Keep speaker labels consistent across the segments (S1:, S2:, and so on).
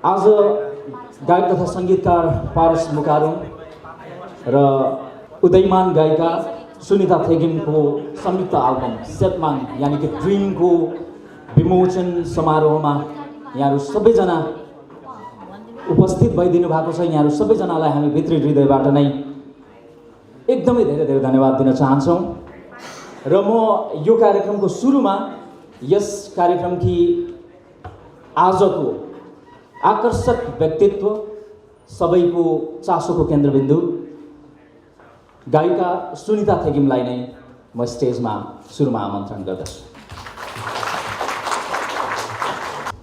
S1: आज गायक तथा सङ्गीतकार पारस मुकारुङ र उदयमान गायिका सुनिता थेगिमको संयुक्त एल्बम सेटमाङ यानि कि ड्रिमको विमोचन समारोहमा यहाँहरू सबैजना उपस्थित भइदिनु भएको छ। यहाँहरू सबैजनालाई हामी भित्री हृदयबाट नै एकदमै धेरै धेरै धन्यवाद दिन चाहन्छौँ। र म यो कार्यक्रमको सुरुमा यस कार्यक्रमकी आजको आकर्षक व्यक्तित्व, सबैको चासोको केन्द्रबिन्दु गायिका सुनिता थेगिमलाई नै म स्टेजमा सुरुमा आमन्त्रण गर्दछु।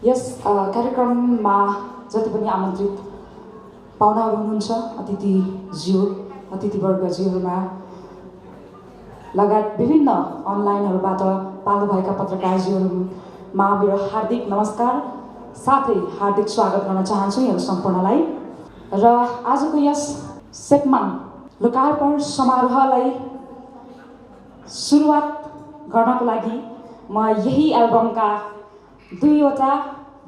S2: यस कार्यक्रममा जति पनि आमन्त्रित पाहुनाहरू हुनुहुन्छ, अतिथिवर्गज्यूहरूमा लगायत विभिन्न अनलाइनहरूबाट पाल्नुभएका पत्रकारज्यूहरूमा मेरो हार्दिक नमस्कार साथै हार्दिक स्वागत गर्न चाहन्छु यहाँहरू सम्पूर्णलाई। र आजको यस सेटमाङ लोकार्पण समारोहलाई सुरुवात गर्नको लागि म यही एल्बमका 2वटा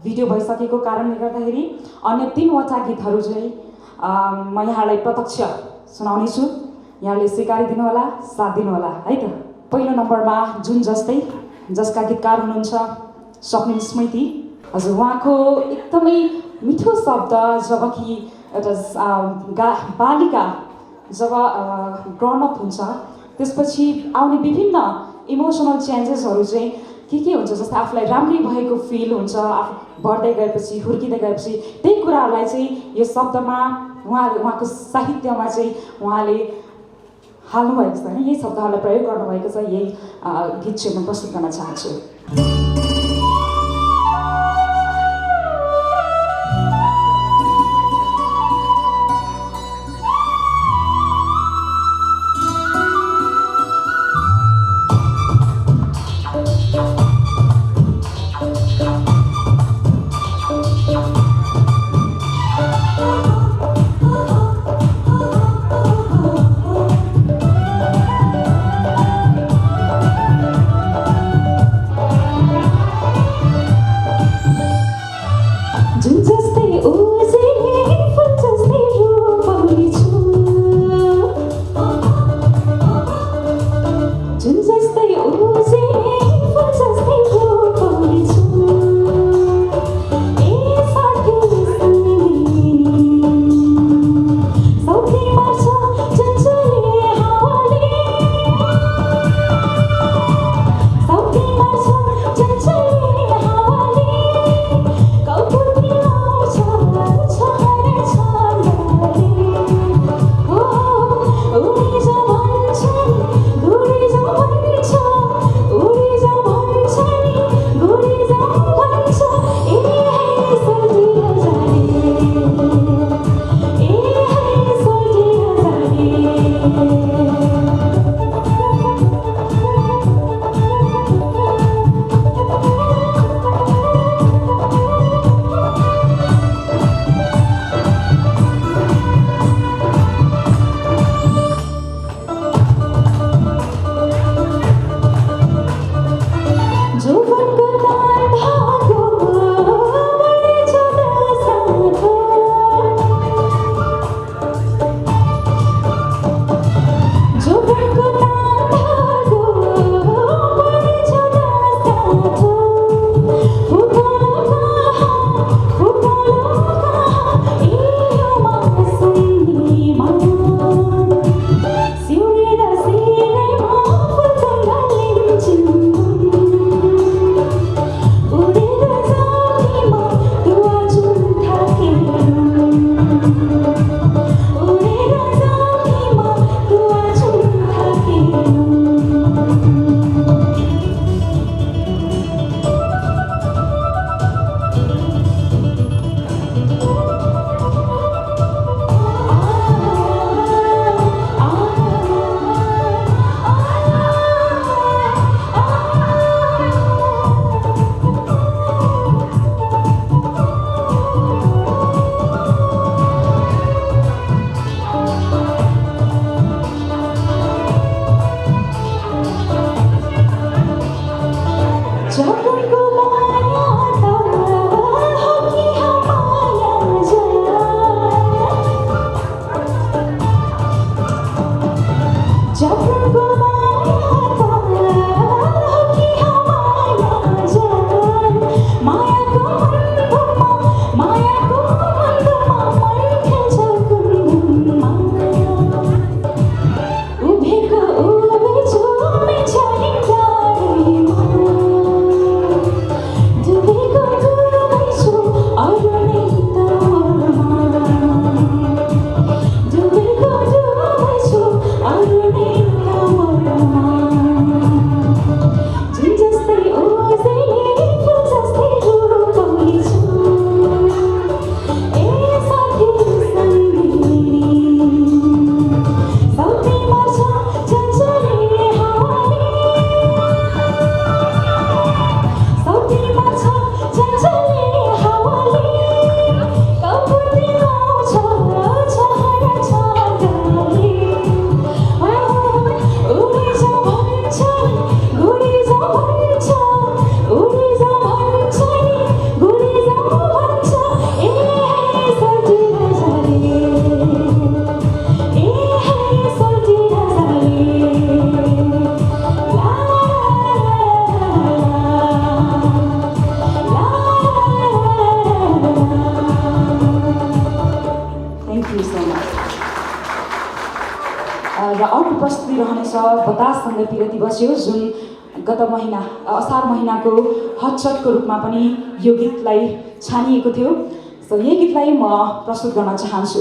S2: भिडियो भइसकेको कारणले गर्दाखेरि अन्य 3वटा गीतहरू चाहिँ म यहाँलाई प्रत्यक्ष सुनाउनेछु। यहाँले स्वीकारिदिनु होला, साथ दिनुहोला है त। पहिलो नम्बरमा जुन जस्तै, जसका गीतकार हुनुहुन्छ स्वप्निल स्मृति। हजुर, उहाँको एकदमै मिठो शब्द जबकि एउटा बालिका जब ग्रोन अप हुन्छ त्यसपछि आउने विभिन्न इमोसनल चेन्जेसहरू चाहिँ के हुन्छ, जस्तै आफूलाई राम्रै भएको फिल हुन्छ आफू बढ्दै गएपछि, हुर्किँदै गएपछि। त्यही कुराहरूलाई चाहिँ यो शब्दमा उहाँको साहित्यमा चाहिँ उहाँले हाल्नुभएको छ, यही शब्दहरूलाई प्रयोग गर्नुभएको छ। यही गीत चाहिँ म प्रस्तुत गर्न चाहन्छु। र अर्को प्रस्तुति रहनेछ बताससँगै पिरती बस्यो, जुन गत महिना असार महिनाको हटचटको रूपमा पनि यो गीतलाई छानिएको थियो। सो यही गीतलाई म प्रस्तुत गर्न चाहन्छु।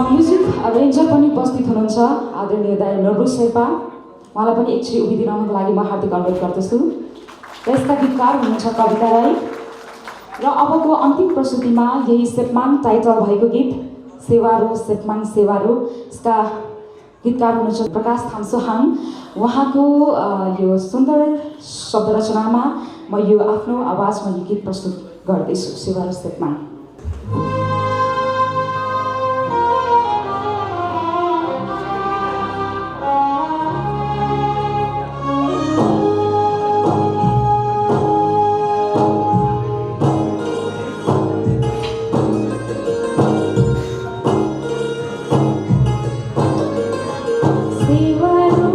S2: म्युजिक अरेन्जर पनि उपस्थित हुनुहुन्छ आदरणीय दाइ नरबु शेर्पा। उहाँलाई पनि एकचोटि उभिदिनको लागि म हार्दिक अनुरोध गर्दछु। यसका गीतकार हुनुहुन्छ कविता राई र अबको अन्तिम प्रस्तुतिमा यही सेप्मान टाइटल भएको गीत सेवारो सेप्मान सेवारो, यसका गीतकार हुनुहुन्छ प्रकाश थाम्सोहाङ। उहाँको यो सुन्दर शब्द रचनामा म यो आफ्नो आवाजमा यो गीत प्रस्तुत गर्दैछु, सेवारो सेप्मान।
S3: सेवारो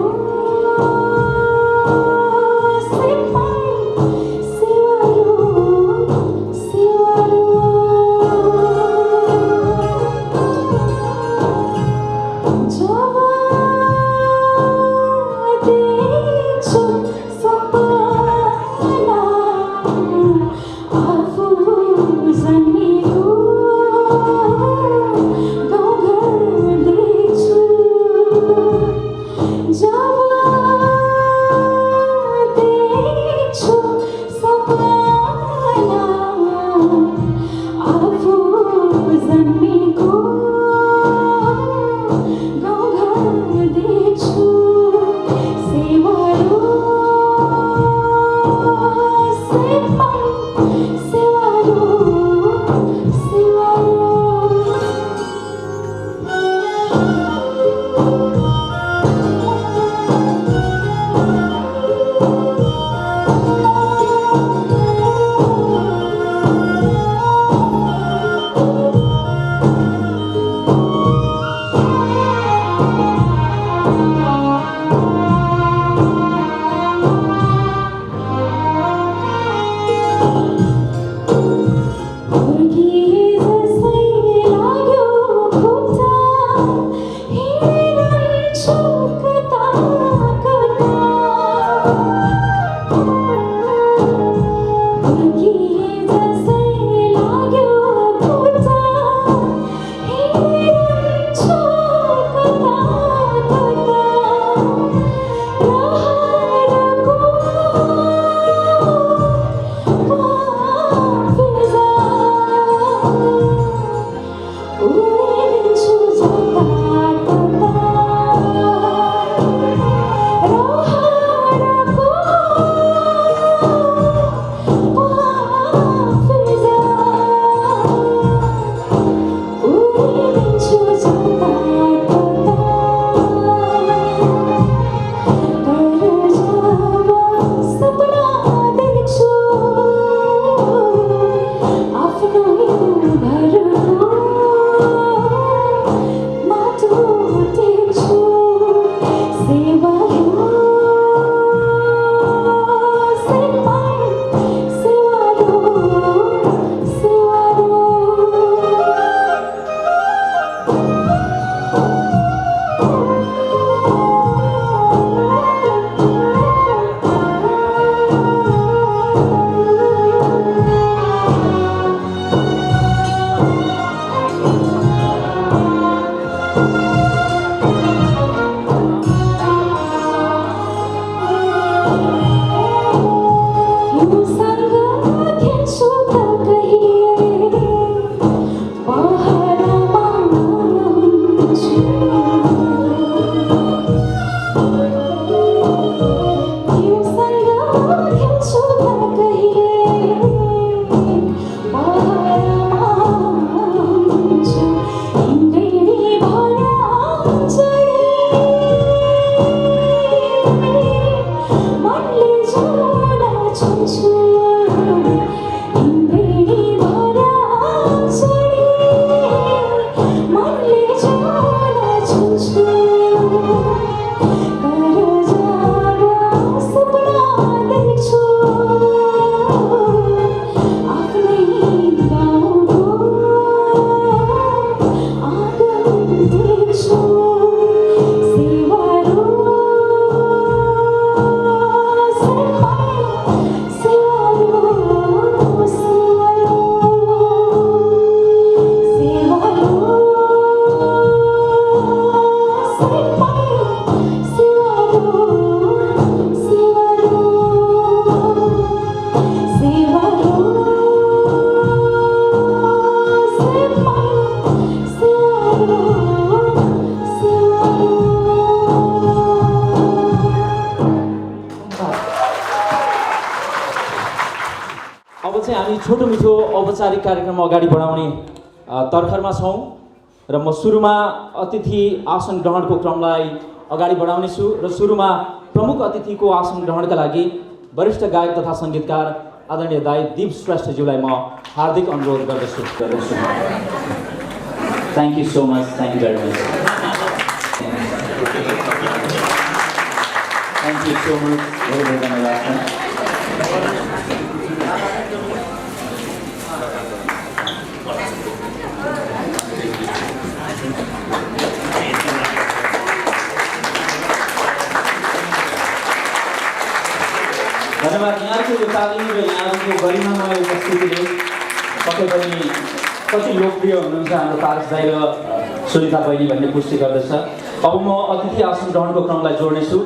S1: अब चाहिँ हामी छोटो मिठो औपचारिक कार्यक्रम अगाडि बढाउने तर्खरमा छौँ र म सुरुमा अतिथि आसन ग्रहणको क्रमलाई अगाडि बढाउनेछु र सुरुमा प्रमुख अतिथिको आसन ग्रहणका लागि वरिष्ठ गायक तथा सङ्गीतकार आदरणीय दाई दीप श्रेष्ठज्यूलाई म हार्दिक अनुरोध गर्दछु। Thank you so much, thank you very much, thank you so much, धेरै धेरै धन्यवाद। धन्यवाद। यहाँको यो तालिम र यहाँको गरिमामय उपस्थितिले पक्कै पनि कति लोकप्रिय हुनुहुन्छ हाम्रो पारस दाइ र सुनिता बहिनी भन्ने पुष्टि गर्दछ। अब म अतिथि आसन ग्रहणको क्रमलाई जोड्नेछु।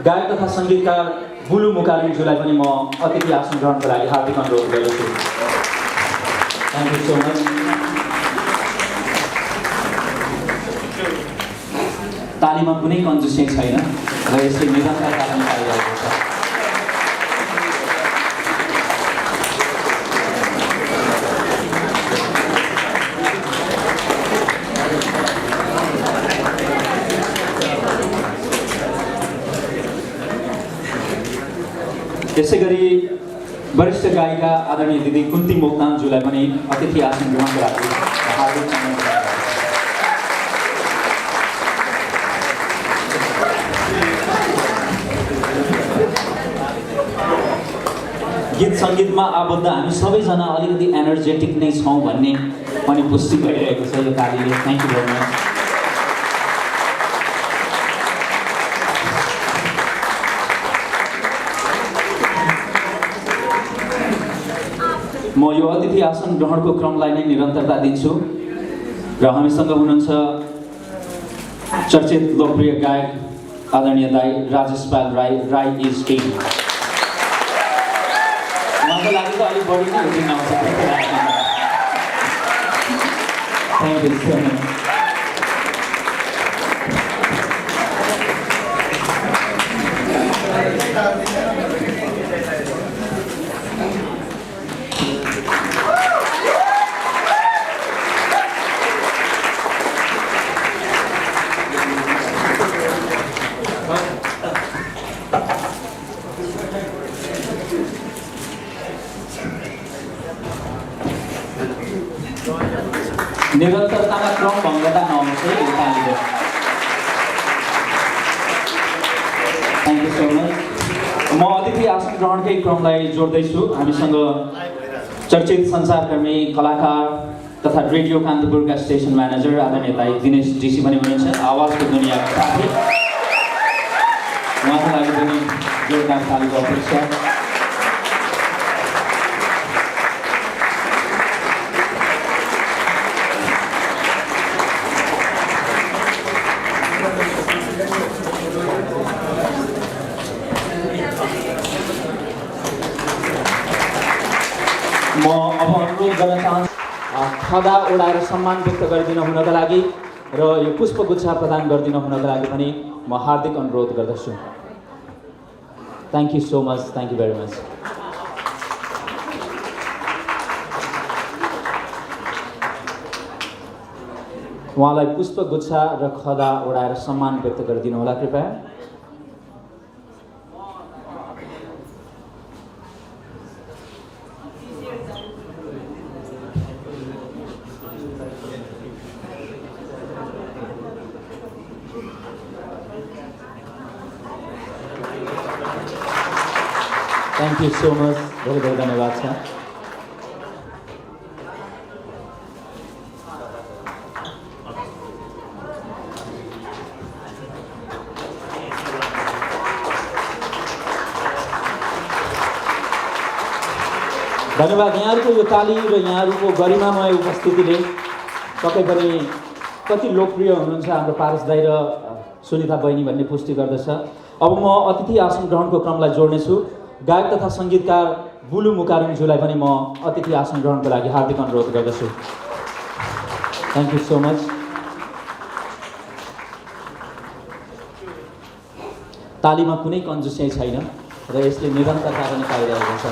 S1: गायक तथा सङ्गीतकार बुलु मुकालिनज्यूलाई पनि म अतिथि आसन ग्रहणको लागि हार्दिक अनुरोध गर्दछु। Thank you so much. तालीमा कुनै कन्जुसी छैन र यसले निरन्तर तालिम पाइरहेको छ। त्यसै गरी वरिष्ठ गायिका आदरणीय दिदी कुन्ती मोक्तानज्यूलाई पनि अतिथि आसन ग्रहणको लागि हार्दिक अनुरोध। गीत सङ्गीतमा आबद्ध हामी सबैजना अलिकति एनर्जेटिक नै छौँ भन्ने पनि पुष्टि भइरहेको छ यो तालीले। Thank you very much. म यो अतिथि आसन ग्रहणको क्रमलाई नै निरन्तरता दिन्छु र हामीसँग हुनुहुन्छ चर्चित लोकप्रिय गायक आदरणीय दाई राजेश पाल राई इज किङ। उहाँको लागि त अलिक बढी नै हुँदैन आउँछ। Thank you so much. निरन्तरतामा क्रम भङ्गता नआउँछ है यो तालीले। Thank you so much. म अतिथि आसन ग्रहणकै क्रमलाई जोड्दैछु। हामीसँग चर्चित सञ्चारकर्मी कलाकार तथा रेडियो कान्तिपुरका स्टेसन म्यानेजर आदरणीय दाई दिनेश डीसी पनि हुनुहुन्छ, आवाजको दुनियाँको साथी। उहाँको लागि पनि जोरदार तालीको अपेक्षा। म अब अनुरोध गर्न चाहन्छु खदा ओढाएर सम्मान व्यक्त गरिदिन हुनका लागि र यो पुष्पगुच्छा प्रदान गरिदिन हुनका लागि पनि म हार्दिक अनुरोध गर्दछु। Thank you so much, thank you very much. उहाँलाई पुष्पगुच्छ र खदा उडाएर सम्मान व्यक्त गरिदिनु होला कृपया। थ्याङ्क यू सो मच, धेरै धेरै धन्यवाद छ। धन्यवाद। यहाँहरूको यो ताली र यहाँहरूको गरिमामय उपस्थितिले पक्कै पनि कति लोकप्रिय हुनुहुन्छ हाम्रो पारस दाई र सुनिता बहिनी भन्ने पुष्टि गर्दछ। अब म अतिथि आसन ग्रहणको क्रमलाई जोड्नेछु। गायक तथा सङ्गीतकार बुलु मुकारुङज्यूलाई पनि म अतिथि आसन ग्रहणको लागि हार्दिक अनुरोध गर्दछु। Thank you so much. तालीमा कुनै कन्जुसियाइ छैन र यसले निरन्तरता पनि पाइरहेको छ।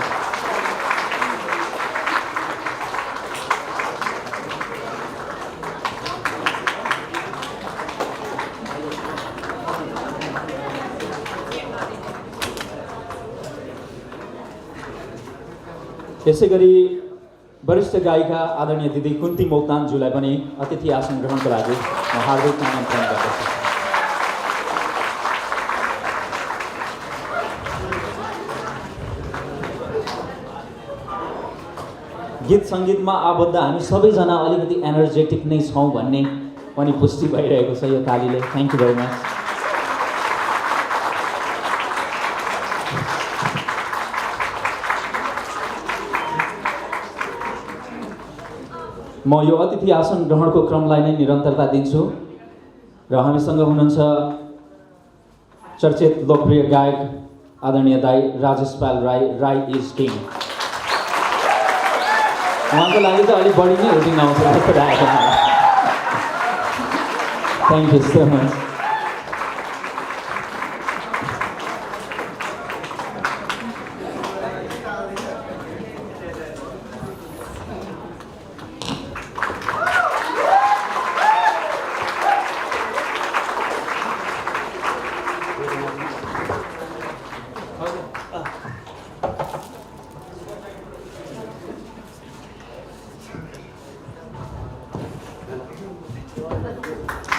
S1: यसै गरी वरिष्ठ गायिका आदरणीय दिदी कुन्ती मोक्तानज्यूलाई पनि अतिथि आसन ग्रहणको लागि म हार्दिक आमन्त्रण गर्दछु। गीत सङ्गीतमा आबद्ध हामी सबैजना अलिकति एनर्जेटिक नै छौँ भन्ने पनि पुष्टि भइरहेको छ यो तालीले। Thank you very much. म यो अतिथि आसन ग्रहणको क्रमलाई नै निरन्तरता दिन्छु र हामीसँग हुनुहुन्छ चर्चित लोकप्रिय गायक आदरणीय दाई राजेश पाल राई, राई इज किङ। उहाँको लागि त अलिक बढी नै हुटिङ आउँछ जस्तो लागेको मलाई। Thank you so much.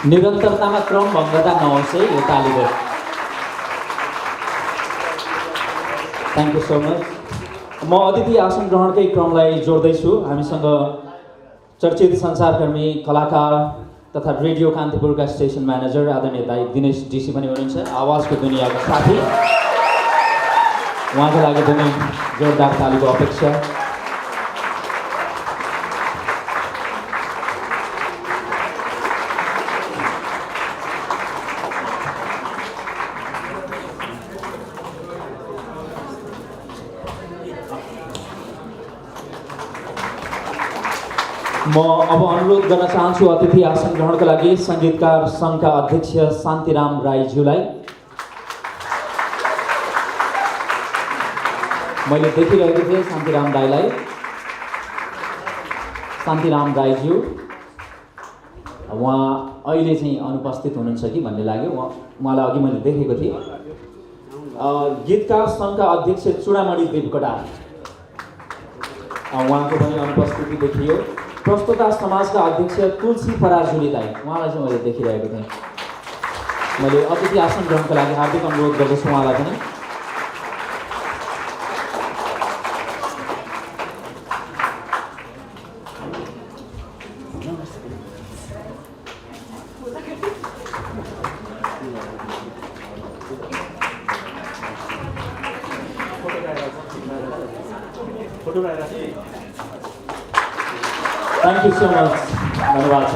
S1: निरन्तरतामा क्रम भङ्गता नहोस् है यो तालीले। Thank you so much. म अतिथि आसन ग्रहणकै क्रमलाई जोड्दैछु। हामीसँग चर्चित सञ्चारकर्मी, कलाकार तथा रेडियो कान्तिपुरका स्टेसन म्यानेजर आदरणीय दाई दिनेश डीसी पनि हुनुहुन्छ, आवाजको दुनियाँको साथी। उहाँको लागि पनि जोरदार तालीको अपेक्षा। म अब अनुरोध गर्न चाहन्छु अतिथि आसन ग्रहणका लागि सङ्गीतकार सङ्घका अध्यक्ष शान्तिराम राईज्यूलाई। मैले देखिरहेको थिएँ शान्तिराम दाईलाई। शान्तिराम राईज्यू उहाँ अहिले चाहिँ अनुपस्थित हुनुहुन्छ कि भन्ने लाग्यो। उहाँलाई अघि मैले देखेको थिएँ। गीतकार सङ्घका अध्यक्ष चुडामणि देवकोटा, उहाँको पनि अनुपस्थिति देखियो। प्रस्तुता समाजका अध्यक्ष तुलसी पराजुली दाई, उहाँलाई चाहिँ मैले देखिरहेको थिएँ। मैले अतिथि आसन ग्रहणको लागि हार्दिक अनुरोध गर्दछु उहाँलाई पनि। थ्याङ्क यू सो मच, धन्यवाद छ।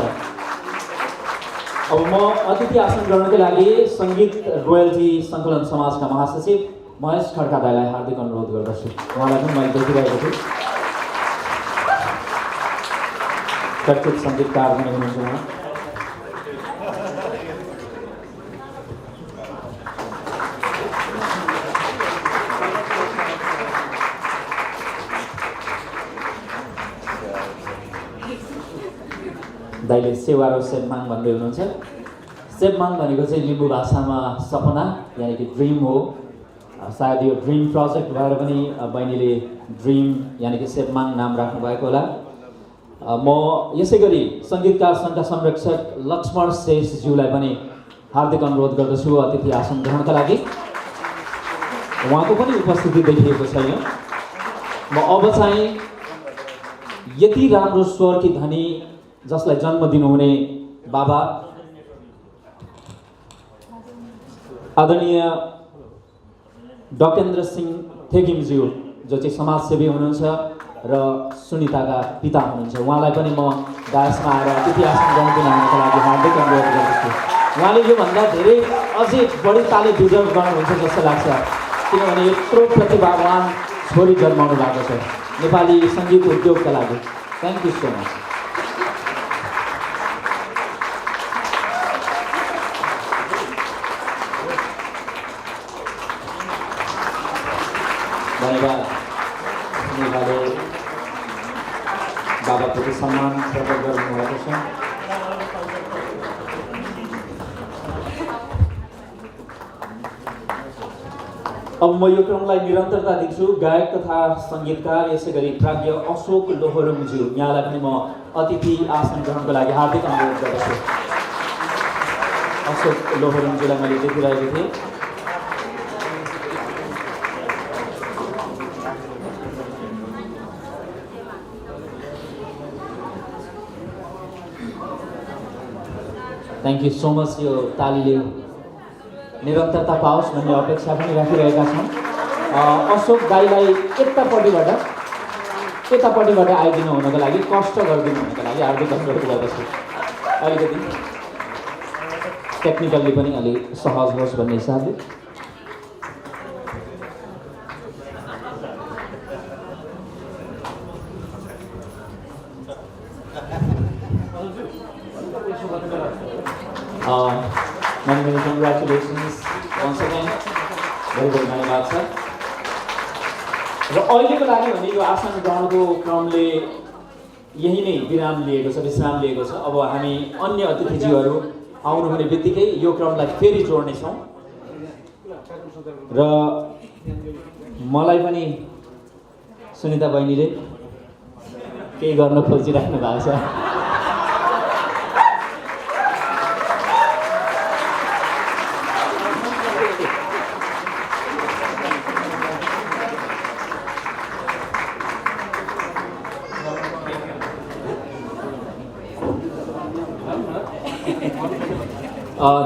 S1: अब म अतिथि आसन ग्रहणको लागि सङ्गीत रोयल्टी सङ्कलन समाजका महासचिव महेश खड्का दाईलाई हार्दिक अनुरोध गर्दछु। उहाँलाई पनि मैले देखिरहेको छु। चर्चित सङ्गीतकार पनि हुनुहुन्छ उहाँ। दाइले सेवा र सेबमाङ भन्दै हुनुहुन्छ। सेबमाङ भनेको चाहिँ लिम्बू भाषामा सपना यानि कि ड्रिम हो। सायद यो ड्रिम प्रोजेक्ट भएर पनि बहिनीले ड्रिम यानि कि सेबमाङ नाम राख्नु भएको होला। म यसै गरी सङ्गीतकार सङ्घका संरक्षक लक्ष्मण शेषज्यूलाई पनि हार्दिक अनुरोध गर्दछु अतिथि आसन ग्रहणका लागि। उहाँको पनि उपस्थिति देखिएको छैन। म अब चाहिँ यति राम्रो स्वरकी धनी जसलाई जन्म दिनुहुने बाबा आदरणीय डकेन्द्र सिंह थेगिमज्यू जो चाहिँ समाजसेवी हुनुहुन्छ र सुनिताका पिता हुनुहुन्छ, उहाँलाई पनि म डायसमा आएर अतिथि आसन ग्रहण दिनको लागि हार्दिक अनुरोध गर्दछु। उहाँले योभन्दा धेरै अझै बढी ताली डिजर्भ गर्नुहुन्छ जस्तो लाग्छ, किनभने यत्रो प्रतिभावान छोरी जन्माउनु भएको छ नेपाली सङ्गीत उद्योगका लागि। Thank you so much. धन्यवाद। सुनिताले बाबाप्रति सम्मान प्रकट गर्नुभएको छ। अब म यो क्रमलाई निरन्तरता दिन्छु। गायक तथा सङ्गीतकार यसै गरी प्राज्ञ अशोक लोहोरुङज्यू, यहाँलाई पनि म अतिथि आसन ग्रहणको लागि हार्दिक अनुरोध गर्दछु। अशोक लोहोरुङज्यूलाई मैले देखिरहेको थिएँ। Thank you so much. यो तालीले निरन्तरता पाओस् भन्ने अपेक्षा पनि राखिरहेका छौँ। अशोक दाईलाई यतापट्टिबाट आइदिनु हुनको लागि, कष्ट गरिदिनु हुनको लागि हार्दिक अनुरोध गर्दछु। अलिकति टेक्निकल्ली पनि अलिक सहज होस् भन्ने हिसाबले। Many congratulations once again. very धन्यवाद छ। र अहिलेको लागि भने यो आसन ग्रहणको क्रमले यही नै विश्राम लिएको छ। अब हामी अन्य अतिथिज्यूहरू आउनुहुने बित्तिकै यो क्रमलाई फेरि जोड्नेछौँ। र मलाई पनि सुनिता बहिनीले केही गर्न खोजिराख्नु भएको छ।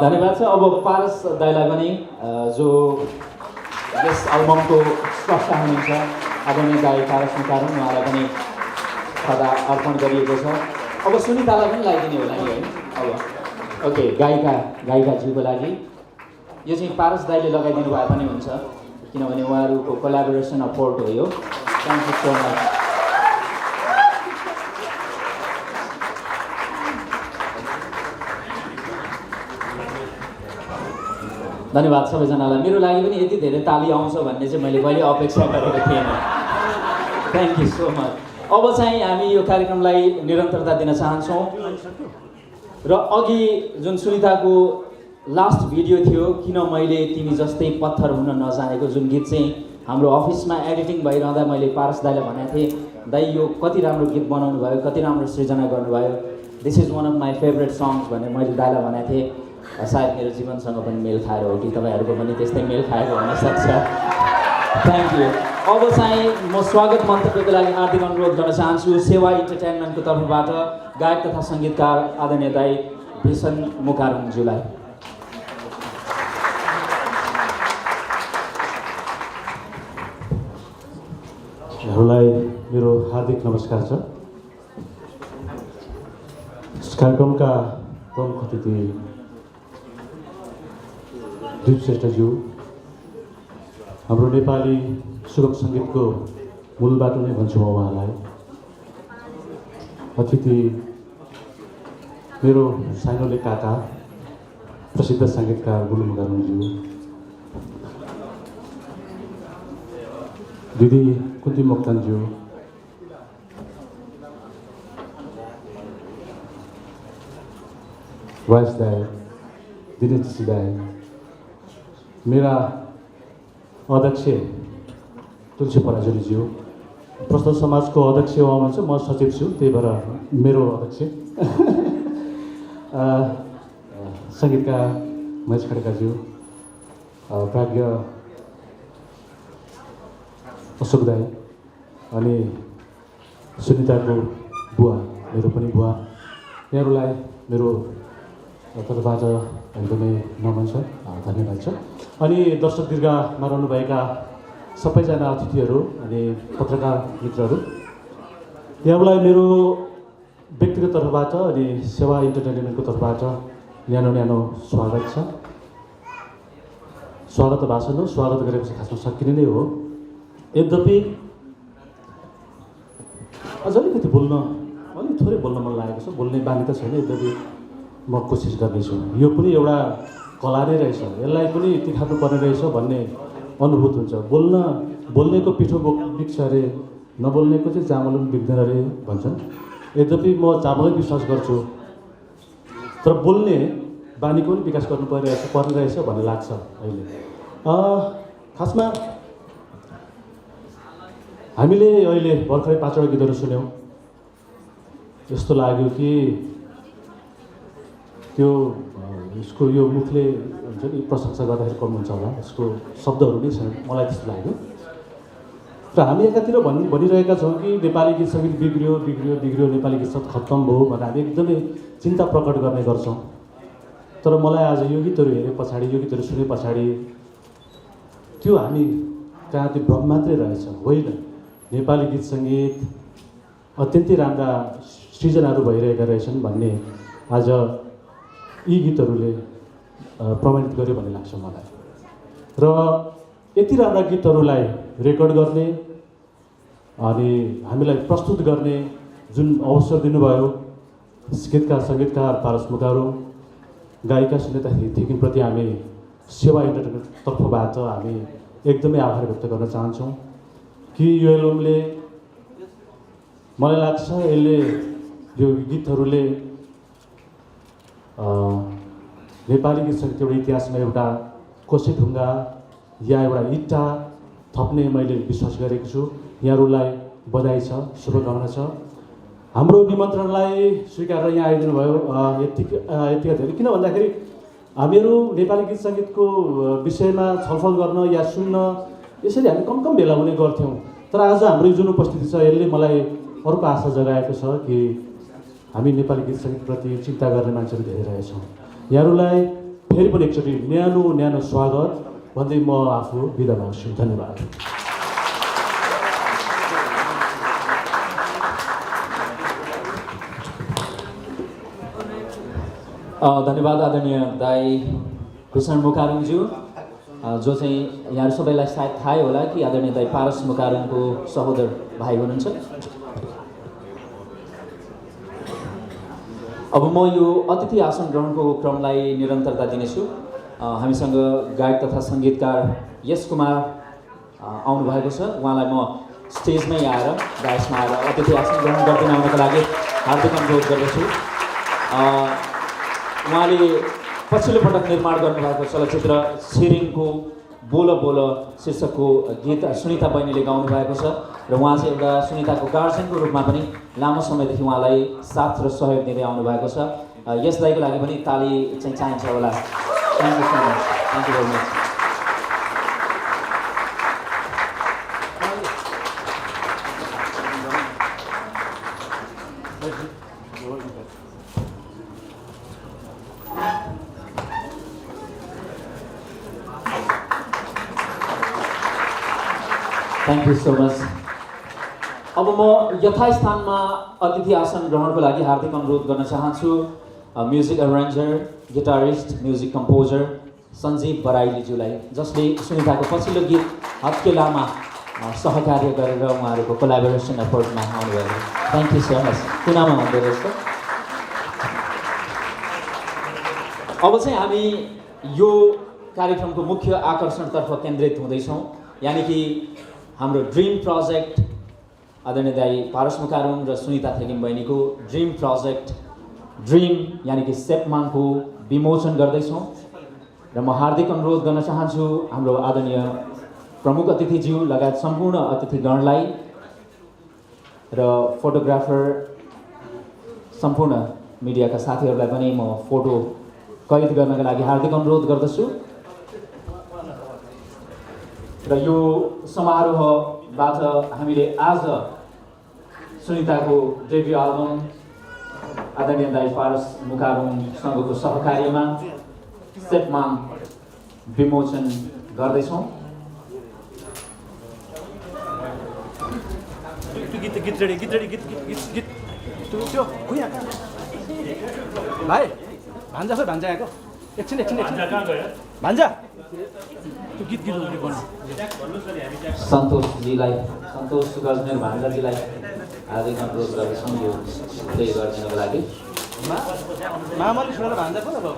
S1: धन्यवाद छ। अब पारस दाइलाई पनि जो यस एल्बमको स्रष्टा हुनुहुन्छ आदरणीय गायक पारस मुकारम, उहाँलाई पनि खदा अर्पण गरिएको छ। अब सुनितालाई पनि लगाइदिने होला नि है। अब ओके, गायिकाज्यूको लागि यो चाहिँ पारस दाइले लगाइदिनु भए पनि हुन्छ, किनभने उहाँहरूको कोलाबोरेसन अफोर्ट हो यो। Thank you so much. धन्यवाद सबैजनालाई। मेरो लागि पनि यति धेरै ताली आउँछ भन्ने चाहिँ मैले कहिले अपेक्षा गरेको थिएन। Thank you so much. अब चाहिँ हामी यो कार्यक्रमलाई निरन्तरता दिन चाहन्छौँ। र अघि जुन सुनिताको लास्ट भिडियो थियो, किन मैले तिमी जस्तै पत्थर हुन नजानेको, जुन गीत चाहिँ हाम्रो अफिसमा एडिटिङ भइरहँदा मैले पारस दाइलाई भनेको थिएँ, दाइ यो कति राम्रो गीत बनाउनु भयो, कति राम्रो सृजना गर्नुभयो, this is one of my favourite songs भनेर मैले दाइलाई भनेको थिएँ। सायद मेरो जीवनसँग पनि मेल खाएर हो कि तपाईँहरूको पनि त्यस्तै मेल खाएको हुनसक्छ। Thank you. अब चाहिँ म स्वागत मन्तव्यको लागि हार्दिक अनुरोध गर्न चाहन्छु सेवा इन्टरटेनमेन्टको तर्फबाट गायक तथा सङ्गीतकार आदरणीय दाई भीषण मुकारमज्यूलाई।
S3: यहाँहरूलाई मेरो हार्दिक नमस्कार छ। कार्यक्रमका प्रमुख अतिथि दीप श्रेष्ठज्यू, हाम्रो नेपाली सुगम सङ्गीतको मूलबाट नै भन्छु म उहाँलाई। अतिथि मेरो सानोले काका प्रसिद्ध सङ्गीतकार गुरु मुकारमज्यू, दिदी कुन्ती मोक्तानज्यू, वाइस दाई, दिनेश दाई, मेरा अध्यक्ष तुलसी पराजुलीज्यू, प्रस्ताव समाजको अध्यक्ष हुनुहुन्छ, म सचिव छु, त्यही भएर मेरो अध्यक्ष सङ्गीतकार महेश खड्काज्यू, प्राज्ञ अशोक दाई, अनि सुनिताको बुवा, मेरो पनि बुवा, यहाँहरूलाई मेरो तर्फबाट एकदमै नमन छ, धन्यवाद छ। अनि दर्शक दीर्घमा रहनुभएका सबैजना अतिथिहरू अनि पत्रकार मित्रहरू, यहाँलाई मेरो व्यक्तिगत तर्फबाट अनि सेवा इन्टरटेनमेन्टको तर्फबाट न्यानो स्वागत छ। स्वागत भाषण हो, स्वागत गरेपछि खासमा सकिने नै हो। यद्यपि अझ अलिकति अलिक थोरै बोल्न मन लागेको छ, बोल्ने बानी त छैन, यद्यपि म कोसिस गर्नेछु। यो पनि एउटा कला नै रहेछ, यसलाई पनि तिखार्नु पर्ने रहेछ भन्ने अनुभूत हुन्छ। बोल्नेको पिठो बिग्छ अरे, नबोल्नेको चाहिँ चामल पनि बिग्दैन अरे भन्छन्। यद्यपि म चामलै विश्वास गर्छु, तर बोल्ने बानीको पनि विकास गर्नु पर्ने रहेछ भन्ने लाग्छ अहिले। खासमा हामीले अहिले भर्खरै 5 वटा गीतहरू सुन्यौँ। यस्तो लाग्यो कि त्यो यसको यो मुखले हुन्छ नि प्रशंसा गर्दाखेरि कम हुन्छ होला, यसको शब्दहरू नै छैन, मलाई त्यस्तो लाग्यो। र हामी एकातिर भनिरहेका छौँ कि नेपाली गीत सङ्गीत बिग्रियो, नेपाली गीत सङ्गीत खत्तम भयो भनेर हामी एकदमै चिन्ता प्रकट गर्ने गर्छौँ। तर मलाई आज यो गीतहरू हेरे पछाडि, यो गीतहरू सुने पछाडि त्यो हामी कहाँ त्यो भ्रम मात्रै रहेछ, होइन। नेपाली गीत सङ्गीत अत्यन्तै राम्रा सृजनाहरू भइरहेका रहेछन् भन्ने आज यी गीतहरूले प्रमाणित गर्यो भन्ने लाग्छ मलाई। र यति राम्रा गीतहरूलाई रेकर्ड गर्ने अनि हामीलाई प्रस्तुत गर्ने जुन अवसर दिनुभयो सङ्गीतकार पारस मुकारो, गायिका सुनिता थिकिमप्रति हामी सेवा इन्टरटेनमेन्ट तर्फबाट हामी एकदमै आभार व्यक्त गर्न चाहन्छौँ कि यो एल्बमले, मलाई लाग्छ यसले, यो गीतहरूले नेपाली गीत सङ्गीतको इतिहासमा एउटा कोसेढुङ्गा या एउटा इट्टा थप्ने मैले विश्वास गरेको छु। यहाँहरूलाई बधाई छ, शुभकामना छ। हाम्रो निमन्त्रणलाई स्वीकार गरेर यहाँ आइदिनु भयो यतिका धेरै, किन भन्दाखेरि हामीहरू नेपाली गीत सङ्गीतको विषयमा छलफल गर्न या सुन्न यसरी हामी कम भेला हुने गर्थ्यौँ। तर आज हाम्रो जुन उपस्थिति छ यसले मलाई अर्को आशा जगाएको छ कि हामी नेपाली गीत सङ्गीतप्रति चिन्ता गर्ने मान्छेहरू धेरै रहेछौँ। यहाँहरूलाई फेरि पनि एकचोटि न्यानो स्वागत भन्दै म आफू बिदा माग्छु। धन्यवाद।
S1: धन्यवाद आदरणीय दाई भूषण मुकारुङज्यू, जो चाहिँ यहाँहरू सबैलाई सायद थाहै होला कि आदरणीय दाई पारस मुकारुङको सहोदर भाइ हुनुहुन्छ। अब म यो अतिथि आसन ग्रहणको क्रमलाई निरन्तरता दिनेछु। हामीसँग गायक तथा सङ्गीतकार यश कुमार आउनुभएको छ। उहाँलाई म स्टेजमै आएर, डायसमा आएर अतिथि आसन ग्रहण गर्दै आउनको लागि हार्दिक अनुरोध गर्दछु। उहाँले पछिल्लो पटक निर्माण गर्नुभएको चलचित्र छिरिङको बोल बोल शीर्षकको गीत सुनिता बहिनीले गाउनु भएको छ र उहाँ चाहिँ एउटा सुनिताको गार्जियनको रूपमा पनि लामो समयदेखि उहाँलाई साथ र सहयोग दिँदै आउनु भएको छ। यस दाइको लागि पनि ताली चाहिँ चाहिन्छ होला। Thank you so much, thank you very much. Thank you so much. अब म यथास्थानमा अतिथि आसन ग्रहणको लागि हार्दिक अनुरोध गर्न चाहन्छु music arranger, guitarist, music composer Sanjeev बराइलीज्यूलाई, जसले सुनिताको पछिल्लो गीत हत्केलामा सहकार्य गरेर उहाँहरूको कोलाबोरेसन एफर्टमा आउनुभएको। Thank you so much. कुनामा भन्दै रहेछ। अब चाहिँ हामी यो कार्यक्रमको मुख्य आकर्षणतर्फ केन्द्रित हुँदैछौँ, यानि कि हाम्रो ड्रिम प्रोजेक्ट आदरणीय दाई पारस मुकारुङ र सुनिता थिकिम बहिनीको ड्रिम प्रोजेक्ट ड्रिम यानि कि सेपमाङको विमोचन गर्दैछौँ र म हार्दिक अनुरोध गर्न चाहन्छु हाम्रो आदरणीय प्रमुख अतिथिज्यू लगायत सम्पूर्ण अतिथिगणलाई र फोटोग्राफर सम्पूर्ण मिडियाका साथीहरूलाई पनि म फोटो कैद गर्नका लागि हार्दिक अनुरोध गर्दछु र यो समारोहबाट हामीले आज सुनिताको डेब्यू एल्बम आदरणीय दाइ पारस मुकारुङसँगको सहकार्यमा सेपमाङ विमोचन गर्दैछौँ।
S4: भाइ भान्जा खै भान्जा यहाँको एकछिन भान्जा त्यो गीत
S1: सन्तोषजीलाई सन्तोष गजमेर भान्जाजीलाई हार्दिक अनुरोध गर्दछौँ यो प्ले गरिदिनको लागि।
S4: मामाले सुनेर भान्जा पो त भयो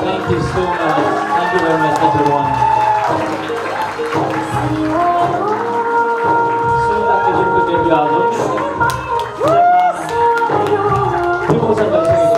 S1: Thank you so much. Thank you very much, everyone. Sunita Kijimको डेब्यू एल्बम विमोचन गरिसकेको छ।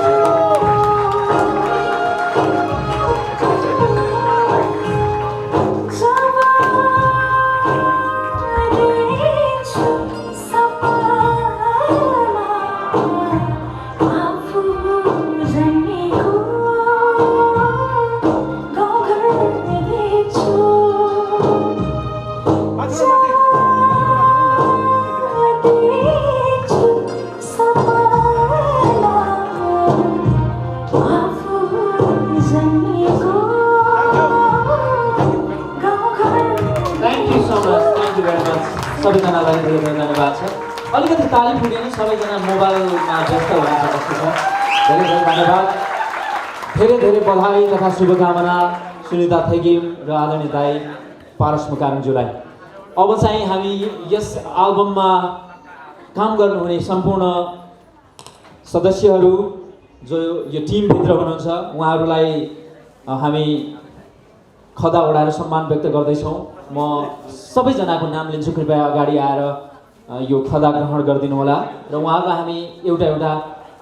S1: सबैजनालाई धेरै धेरै धन्यवाद छ। अलिकति ताली फुटेन, सबैजना मोबाइलमा व्यस्त हुनुहुन्छ जस्तो छ। धेरै धेरै धन्यवाद। धेरै धेरै बधाई तथा शुभकामना सुनिता थेगिम र आदरणीय दाइ पारस मुकारुङज्यूलाई। अब चाहिँ हामी यस एल्बममा काम गर्नुहुने सम्पूर्ण सदस्यहरू जो यो टिमभित्र हुनुहुन्छ उहाँहरूलाई हामी खदा उडाएर सम्मान व्यक्त गर्दैछौँ। म सबैजनाको नाम लिन्छु, कृपया अगाडि आएर यो खदा ग्रहण गरिदिनु होला र उहाँहरूलाई हामी एउटा एउटा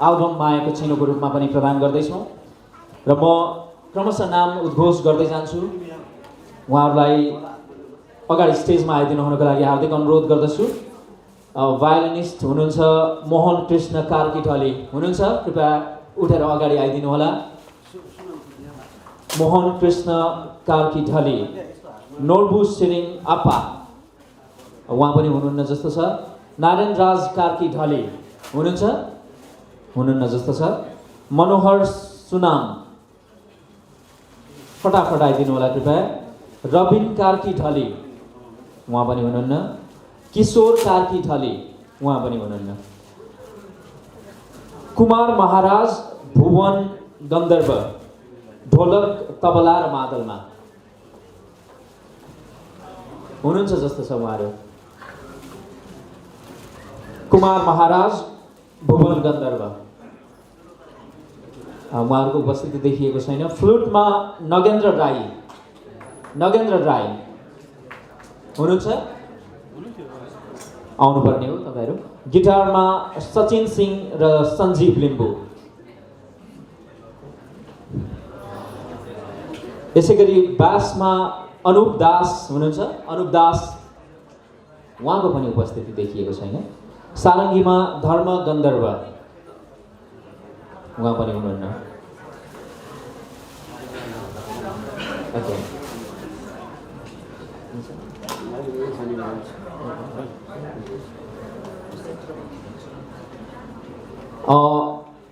S1: एल्बम मायाको चिनोको रूपमा पनि प्रदान गर्दैछौँ र म क्रमशः नाम उद्घोष गर्दै जान्छु। उहाँहरूलाई अगाडि स्टेजमा आइदिनु हुनको लागि हार्दिक अनुरोध गर्दछु। भायोलिनिस्ट हुनुहुन्छ मोहन कृष्ण कार्कीढली हुनुहुन्छ, कृपया उठेर अगाडि आइदिनु होला। मोहन कृष्ण कार्कीढली। नोर्बु सिरिङ आप्पा उहाँ पनि हुनुहुन्न जस्तो छ। नारायण राज कार्कीढली हुनुहुन्न जस्तो छ। मनोहर सुनाम फटाफट आइदिनु होला कृपया। रबिन कार्कीढली उहाँ पनि हुनुहुन्न। किशोर कार्कीढली उहाँ पनि हुनुहुन्न। कुमार महाराज भुवन गन्धर्व ढोलक तबला र मादलमा हुनुहुन्छ जस्तो छ उहाँहरू। कुमार महाराज भुवन गन्धर्व उहाँहरूको उपस्थिति देखिएको छैन। फ्लुटमा नगेन्द्र राई हुनुहुन्छ, आउनुपर्ने हो तपाईँहरू। गिटारमा सचिन सिंह र सञ्जीव लिम्बू। यसै गरी बासमा अनुप दास हुनुहुन्छ, अनुप दास उहाँको पनि उपस्थिति देखिएको छैन। सारङ्गीमा धर्म गन्धर्व उहाँ पनि हुनुहुन्न। ओके,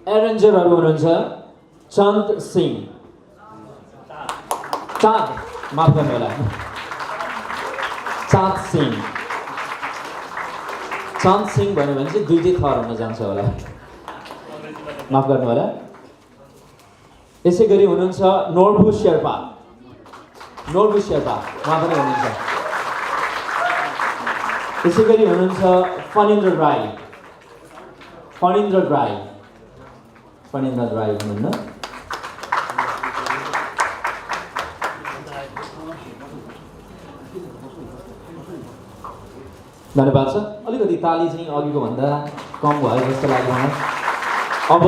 S1: एरेन्जरहरू हुनुहुन्छ चन्द सिंह, चाँद माफ गर्नु होला, चाँद सिंह भन्यो भने चाहिँ दुईटै थर हुन जान्छ होला, माफ गर्नु होला। यसै गरी हुनुहुन्छ नोर्बु शेर्पा उहाँ पनि हुनुहुन्छ। त्यसै गरी हुनुहुन्छ फणीन्द्र राई हुनुहुन्न। धन्यवाद छ। अलिकति ताली चाहिँ अघिको भन्दा कम भयो जस्तो लाग्यो मलाई। अब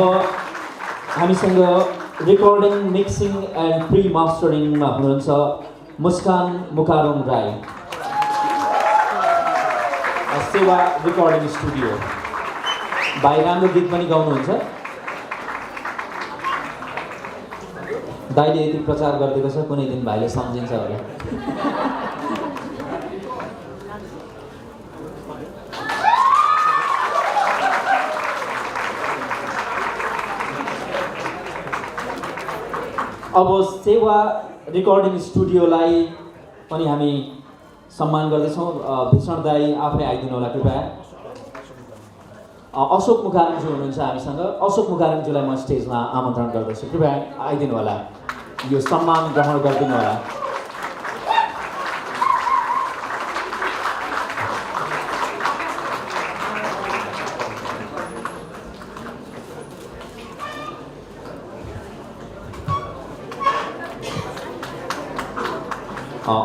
S1: हामीसँग रेकर्डिङ मिक्सिङ एन्ड प्री मास्टरिङमा हुनुहुन्छ मुस्कान मुकारुङ राई, सेवा रेकर्डिङ स्टुडियो। भाइ राम्रो गीत पनि गाउनुहुन्छ। दाइले यति प्रचार गरिदिएको छ, कुनै दिन भाइले सम्झिन्छ होला। अब सेवा रेकर्डिङ स्टुडियोलाई पनि हामी सम्मान गर्दैछौँ। भूषण दाई आफै आइदिनु होला कृपया। अशोक मुखार्जीज्यू हुनुहुन्छ हामीसँग। अशोक मुखार्जीज्यूलाई म स्टेजमा आमन्त्रण गर्दछु, कृपया आइदिनु होला, यो सम्मान ग्रहण गरिदिनु होला।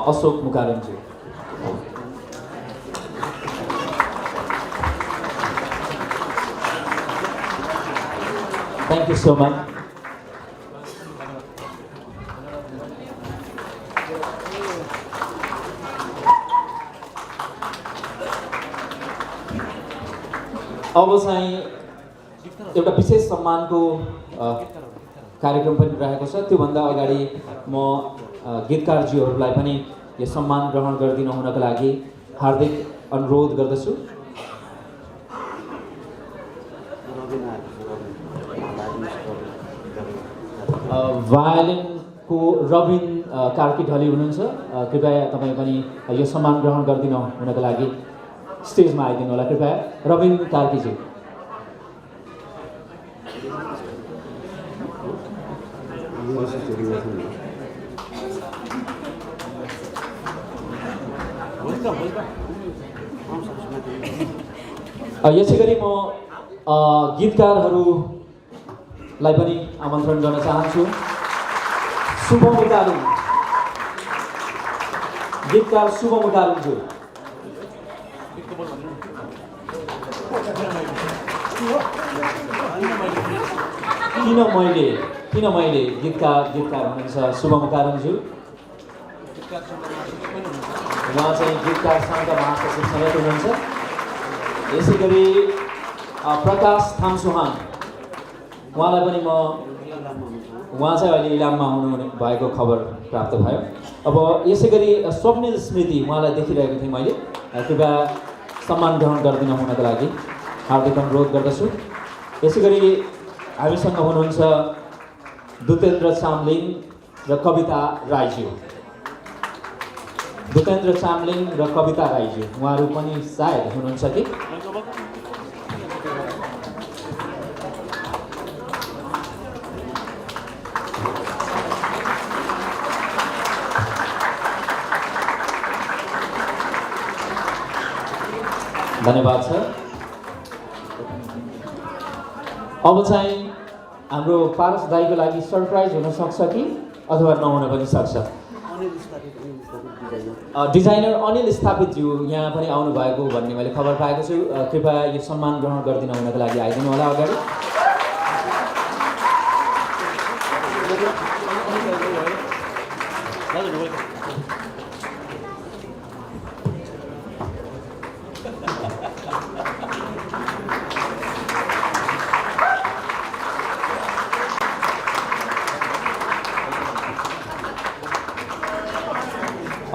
S1: Ashok Mukherjee. Thank you so much. अब चाहिँ एउटा विशेष सम्मानको कार्यक्रम पनि रहेको छ। त्योभन्दा अगाडि म गीतकारज्यूहरूलाई पनि यो सम्मान ग्रहण गरिदिनु हुनको लागि हार्दिक अनुरोध गर्दछु। भायोलिनको रबिन कार्की ढली हुनुहुन्छ। कृपया तपाईँ पनि यो सम्मान ग्रहण गरिदिनु हुनको लागि स्टेजमा आइदिनु होला, कृपया रबिन कार्कीज्यू। यसै गरी म गीतकारहरूलाई पनि आमन्त्रण गर्न चाहन्छु। शुभम मुकारुङ, गीतकार शुभम मुकारुङज्यू। किन मैले गीतकार हुनुहुन्छ शुभम मुकारुङज्यू। उहाँ चाहिँ गीतकार सङ्घका महासचिव समेत हुनुहुन्छ। यसै गरी प्रकाश थामसुहान, उहाँलाई पनि उहाँ चाहिँ अहिले इलाममा हुनु भएको खबर प्राप्त भयो। अब यसै गरी स्वप्निल स्मृति, उहाँलाई देखिरहेको थिएँ मैले, कृपया सम्मान ग्रहण गरिदिनु हुनको लागि हार्दिक अनुरोध गर्दछु। यसै गरी हामीसँग हुनुहुन्छ दुतेन्द्र चामलिङ र कविता राईज्यू। दुतेन्द्र चामलिङ र कविता राईज्यू उहाँहरू पनि सायद हुनुहुन्छ कि? धन्यवाद छ। अब चाहिँ हाम्रो पारस दाईको लागि सरप्राइज हुन सक्छ कि अथवा नहुन पनि सक्छ। डिजाइनर अनिल स्थापितज्यू यहाँ पनि आउनु भएको भन्ने मैले खबर पाएको छु। कृपया यो सम्मान ग्रहण गरिदिनु हुनको लागि आइदिनु होला अगाडि।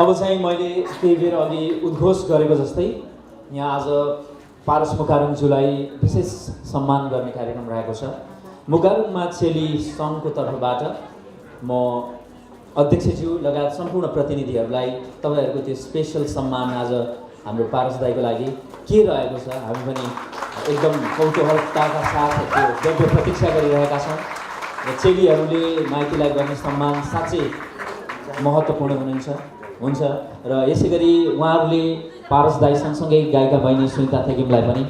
S1: अब चाहिँ मैले केही बेर अघि उद्घोष गरेको जस्तै यहाँ आज पारस मुकारुङज्यूलाई विशेष सम्मान गर्ने कार्यक्रम रहेको छ। मुकारुङ माछेली सङ्घको तर्फबाट म अध्यक्षज्यू लगायत सम्पूर्ण प्रतिनिधिहरूलाई तपाईँहरूको त्यो स्पेसल सम्मान आज हाम्रो पारस दाईको लागि के रहेको छ हामी पनि एकदम कौतूहलताका साथ त्यो भव्य प्रतीक्षा गरिरहेका छौँ। र चेलीहरूले माइतीलाई गर्ने सम्मान साँच्चै महत्त्वपूर्ण हुनुहुन्छ। हुन्छ र यसै गरी उहाँहरूले पारस दाई सँगसँगै गायिका बहिनी सुनिता थेगिमलाई पनि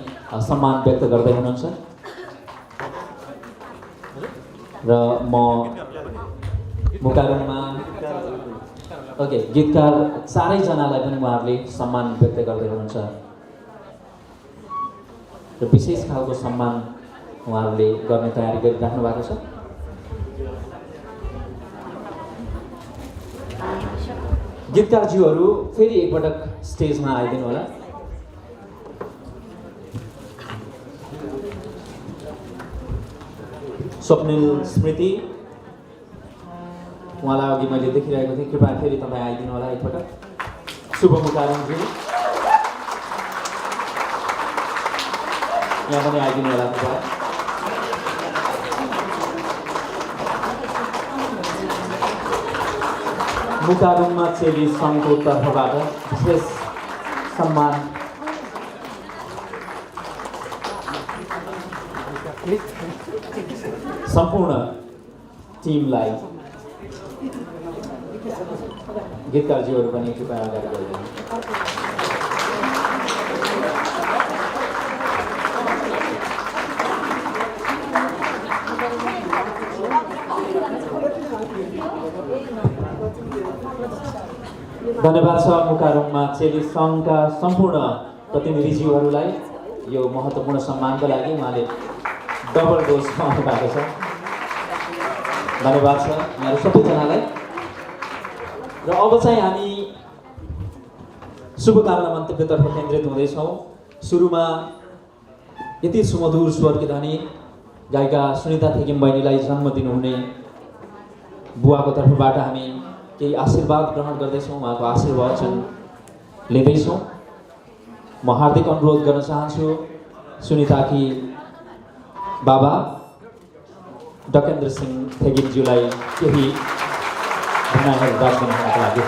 S1: सम्मान व्यक्त गर्दै हुनुहुन्छ र म मुकारुङमा ओके गीतकार चारैजनालाई पनि उहाँहरूले सम्मान व्यक्त गर्दै हुनुहुन्छ र विशेष खालको सम्मान उहाँहरूले गर्ने तयारी गरिराख्नु भएको छ गीतकारज्यूहरू फेरि एकपटक स्टेजमा आइदिनु होला स्वप्निल स्मृति उहाँलाई अघि मैले देखिरहेको थिएँ कृपया फेरि तपाईँ आइदिनु होला एकपटक शुभ मुकारुङज्यू यहाँ पनि आइदिनु होला कृपया मुकारुङमा चेली सङ्घको तर्फबाट विशेष सम्मान सम्पूर्ण टिमलाई गीतकारज्यूहरू पनि कृपया अगाडि बढिदिनु धन्यवाद छ मुकारुङमा चेली सङ्घका सम्पूर्ण प्रतिनिधिज्यूहरूलाई यो महत्त्वपूर्ण सम्मानको लागि उहाँले डबल डोज पाउनु भएको छ धन्यवाद छ यहाँहरू सबैजनालाई र अब चाहिँ हामी शुभकामना मन्तव्यतर्फ केन्द्रित हुँदैछौँ सुरुमा यति सुमधुर स्वरकी धनी गायिका सुनिता थेगिम बहिनीलाई जन्म दिनुहुने बुवाको तर्फबाट हामी केही आशीर्वाद ग्रहण गर्दैछौँ उहाँको आशीर्वचन लिँदैछौँ म हार्दिक अनुरोध गर्न चाहन्छु सुनिताकी बाबा डकेन्द्र सिंह थेगिमज्यूलाई केही भनाइहरू राखिदिनुको लागि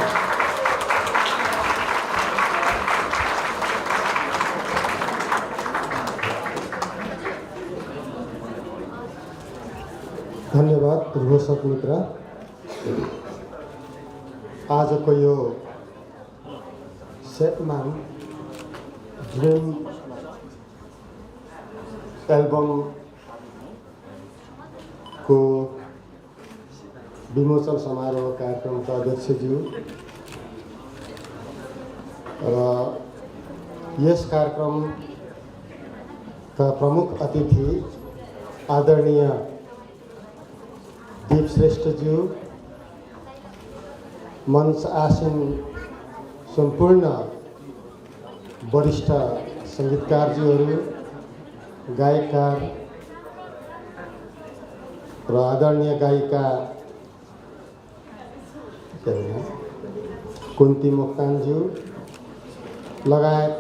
S5: धन्यवाद रोशक मित्र आजको यो सेटमान ड्रिम एल्बमको विमोचन समारोह कार्यक्रमका अध्यक्षज्यू र यस कार्यक्रमका प्रमुख अतिथि आदरणीय दीप श्रेष्ठज्यू मंच आसीन सम्पूर्ण वरिष्ठ सङ्गीतकारज्यूहरू गायककार र आदरणीय गायिका कुन्ती मोक्तानज्यू लगायत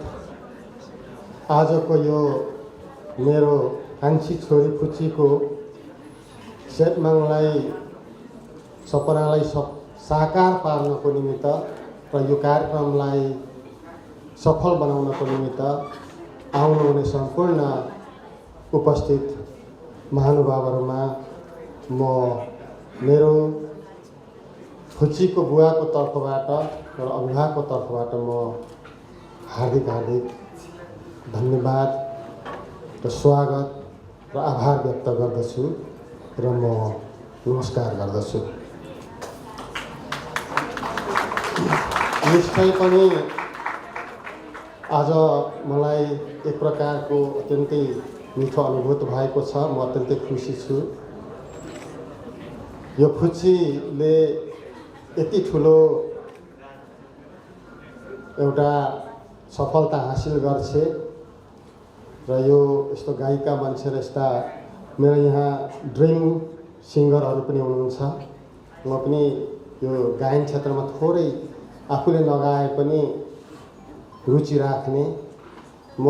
S5: आजको यो मेरो कान्छी छोरी फुच्चीको सेटमाङलाई सपनालाई साकार पार्नको निमित्त र यो कार्यक्रमलाई सफल बनाउनको निमित्त आउनुहुने सम्पूर्ण उपस्थित महानुभावहरूमा म मेरो फुच्चीको बुवाको तर्फबाट र अभिभावकको तर्फबाट म हार्दिक धन्यवाद र स्वागत र आभार व्यक्त गर्दछु र म नमस्कार गर्दछु। निश्चय पनि आज मलाई एक प्रकारको अत्यन्तै मिठो अनुभूत भएको छ। म अत्यन्तै खुसी छु। यो फुच्चीले यति ठुलो एउटा सफलता हासिल गर्छे र यो यस्तो गायिका बन्छे र यस्ता मेरो यहाँ ड्रिम सिङ्गरहरू पनि हुनुहुन्छ। म पनि यो गायन क्षेत्रमा थोरै आफूले नगाए पनि रुचि राख्ने। म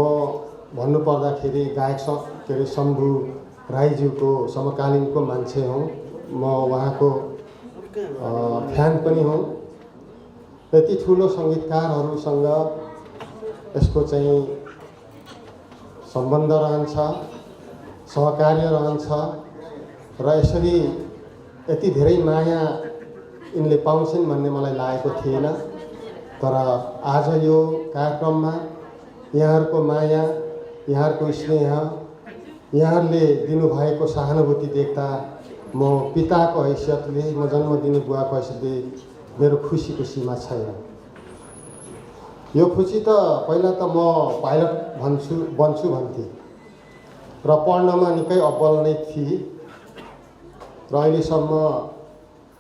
S5: भन्नुपर्दाखेरि गायक के अरे शम्भु राईज्यूको समकालीनको मान्छे हुँ। म उहाँको फ्यान पनि हुँ। यति ठुलो सङ्गीतकारहरूसँग यसको चाहिँ सम्बन्ध रहन्छ, सहकार्य रहन्छ र यसरी यति धेरै माया यिनले पाउँछन् भन्ने मलाई लागेको थिएन। तर आज यो कार्यक्रममा यहाँहरूको माया, यहाँहरूको स्नेह, यहाँहरूले दिनुभएको सहानुभूति देख्दा म पिताको हैसियतले, म जन्म दिने बुवाको हैसियतले मेरो खुसीको सीमा छैन। यो खुसी त पहिला त म पाइलट बन्छु भन्थे र पढ्नमा निकै अब्बल नै थिए र अहिलेसम्म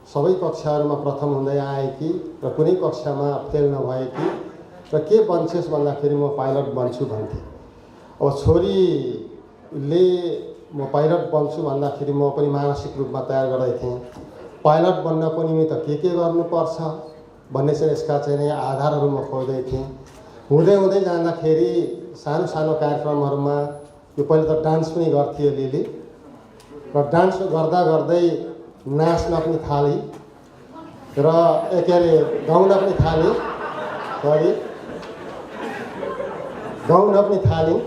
S5: सबै कक्षाहरूमा प्रथम हुँदै आएकी र कुनै कक्षामा फेल नभएकी र के बन्छेस् भन्दाखेरि म पाइलट बन्छु भन्थे। अब छोरीले म पाइलट बन्छु भन्दाखेरि म पनि मानसिक रूपमा तयार गर्दै थिएँ। पाइलट बन्नको निमित्त के गर्नुपर्छ भन्ने चाहिँ यसका चाहिँ आधारहरू म खोज्दै थिएँ। हुँदै हुँदै जाँदाखेरि सानो सानो कार्यक्रमहरूमा यो पहिले त डान्स पनि गर्थ्यो अलिअलि र डान्स गर्दा गर्दै नाच्न पनि थालेँ र के अरे गाउन पनि थालेँ, गाउन पनि थालेँ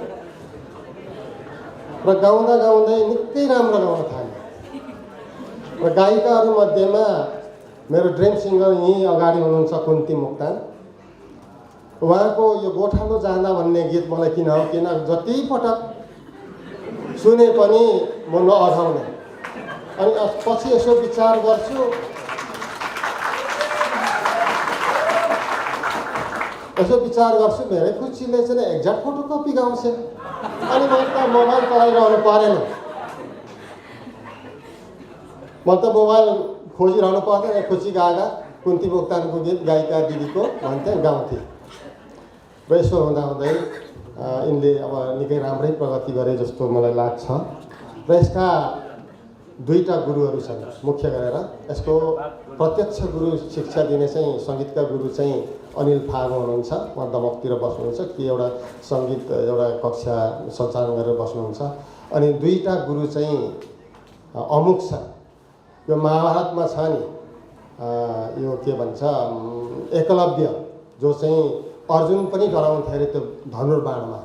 S5: र गाउँदा गाउँदै निकै राम्रो गाउन थालेँ र गायिकाहरूमध्येमा मेरो ड्रिम सिङ्गर यहीँ अगाडि हुनुहुन्छ कुन्ती मोक्तान। उहाँको यो गोठालो जाँदा भन्ने गीत मलाई किन जति पटक सुने पनि म नअझाउने। अनि पछि यसो विचार गर्छु, मेरै खुसीले चाहिँ एक्ज्याक्ट फोटोकपी गाउँछ। अनि मैले त मोबाइल चलाइरहनु परेन, मैले त मोबाइल खोजिरहनु पर्दैन। खुसी गागा कुन्ती मोक्तानको गीत गायिका दिदीको भन्थेँ, गाउँथेँ र यसो हुँदाहुँदै यिनले अब निकै राम्रै प्रगति गरे जस्तो मलाई लाग्छ। र यसका दुईटा गुरुहरू छन् मुख्य गरेर। यसको प्रत्यक्ष गुरु शिक्षा दिने चाहिँ सङ्गीतका गुरु चाहिँ अनिल फागो हुनुहुन्छ। उहाँ दमकतिर बस्नुहुन्छ कि एउटा सङ्गीत एउटा कक्षा सञ्चालन गरेर बस्नुहुन्छ। अनि दुईटा गुरु चाहिँ अमुक छ। यो महाभारतमा छ नि, यो के भन्छ एकलव्य, जो चाहिँ अर्जुन पनि डराउँथे अरे त्यो धनुर्बाणमा।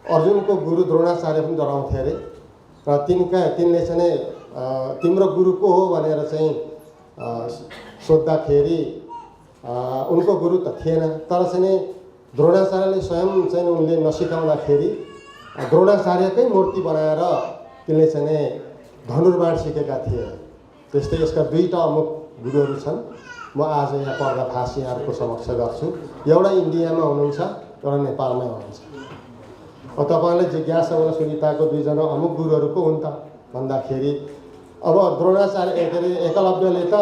S5: अर्जुनको गुरु द्रोणाचार्य पनि डराउँथे अरे र तिनले चाहिँ तिम्रो गुरु को हो भनेर चाहिँ सोद्धाखेरि उनको गुरु त थिएन। तर चाहिँ द्रोणाचार्यले स्वयं चाहिँ उनले नसिकाउँदाखेरि द्रोणाचार्यकै मूर्ति बनाएर तिनले चाहिँ धनुर्बाण सिकेका थिए। त्यस्तै यसका दुईटा अमुक गुरुहरू छन्। म आज यहाँ पर्दाफास यहाँहरूको समक्ष गर्छु। एउटा इन्डियामा हुनुहुन्छ, एउटा नेपालमै हुनुहुन्छ। तपाईँले जिज्ञासा गर्न सुनिताको दुईजना अमुक गुरुहरू को हुन् त भन्दाखेरि अब द्रोणाचार्य के अरे एकलव्यले त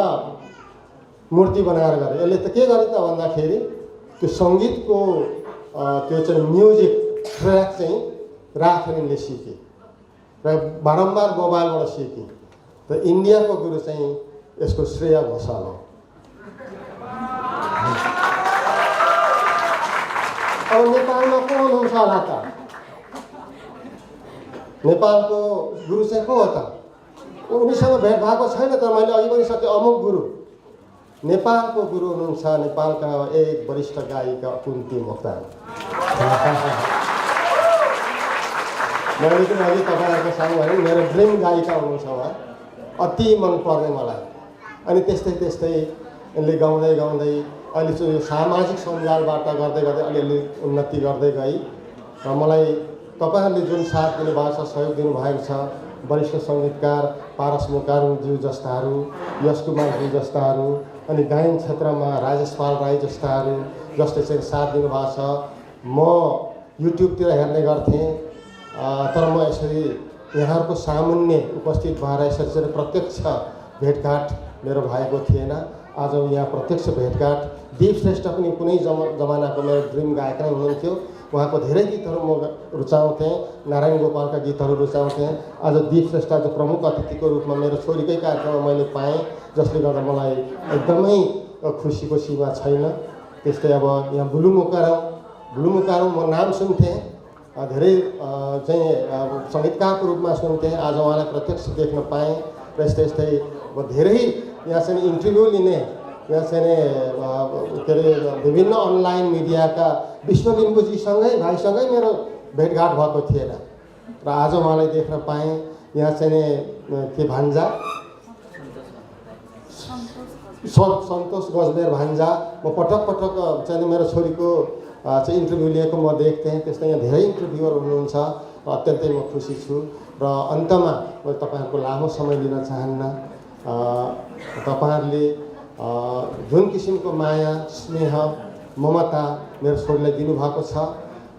S5: मूर्ति बनाएर गरे। यसले त के गरे त भन्दाखेरि त्यो सङ्गीतको त्यो चाहिँ म्युजिक ट्र्याक चाहिँ राखेर यिनले सिके र बारम्बार मोबाइलबाट सिके। त इन्डियाको गुरु चाहिँ यसको श्रेया घोषाल हो। अब नेपालमा को हुनुहुन्छ होला त? नेपालको गुरु चाहिँ को हो त? उनीसँग भेट भएको छैन। त मैले अघि पनि सके अमुक गुरु। नेपालको गुरु हुनुहुन्छ नेपालका एक वरिष्ठ गायिका कुन्ती मोक्तान। मैले पनि अघि तपाईँहरूको सामु भने मेरो ड्रिम गायिका हुनुहुन्छ उहाँ, अति मनपर्ने मलाई। अनि त्यस्तै यिनले गाउँदै अहिले चाहिँ यो सामाजिक सञ्जालबाट गर्दै अलिअलि उन्नति गर्दै गई। र मलाई तपाईँहरूले जुन साथ दिनुभएको छ, सहयोग दिनुभएको छ, वरिष्ठ सङ्गीतकार पारस मुकारुङज्यू जस्ताहरू, यश कुमारज्यू जस्ताहरू, अनि गायन क्षेत्रमा राजेश पाल राई जस्ताहरू जसले चाहिँ साथ दिनुभएको छ। म युट्युबतिर हेर्ने गर्थेँ, तर म यसरी यहाँहरूको सामुन्ने उपस्थित भएर यसरी चाहिँ प्रत्यक्ष भेटघाट मेरो भएको थिएन। आज यहाँ प्रत्यक्ष भेटघाट। दीप श्रेष्ठ पनि कुनै जमानाको मेरो ड्रिम गायक नै हुनुहुन्थ्यो। उहाँको धेरै गीतहरू म रुचाउँथेँ, नारायण गोपालका गीतहरू रुचाउँथेँ। आज दीप श्रेष्ठ आज प्रमुख अतिथिको रूपमा मेरो छोरीकै कार्यक्रममा मैले पाएँ, जसले गर्दा मलाई एकदमै खुसीको सीमा छैन। त्यस्तै अब यहाँ बुलु मुकारुङ म नाम सुन्थेँ, धेरै चाहिँ सङ्गीतकारको रूपमा सुन्थेँ। आज उहाँलाई प्रत्यक्ष देख्न पाएँ र यस्तै अब धेरै यहाँ चाहिँ इन्टरभ्यू लिने, यहाँ चाहिँ के अरे विभिन्न अनलाइन मिडियाका विष्णु लिम्बूजीसँगै भाइसँगै मेरो भेटघाट भएको थिएन र आज उहाँलाई देख्न पाएँ। यहाँ चाहिँ के भान्जा सन्तोष गजमेर भान्जा म पटक पटक चाहिँ मेरो छोरीको चाहिँ इन्टरभ्यू लिएको म देख्थेँ। त्यस्तै यहाँ धेरै इन्टरभ्युअर हुनुहुन्छ र अत्यन्तै म खुसी छु। र अन्तमा म तपाईँहरूको लामो समय लिन चाहन्न। तपाईँहरूले जुन किसिमको माया स्नेह ममता मेरो छोरीलाई दिनुभएको छ,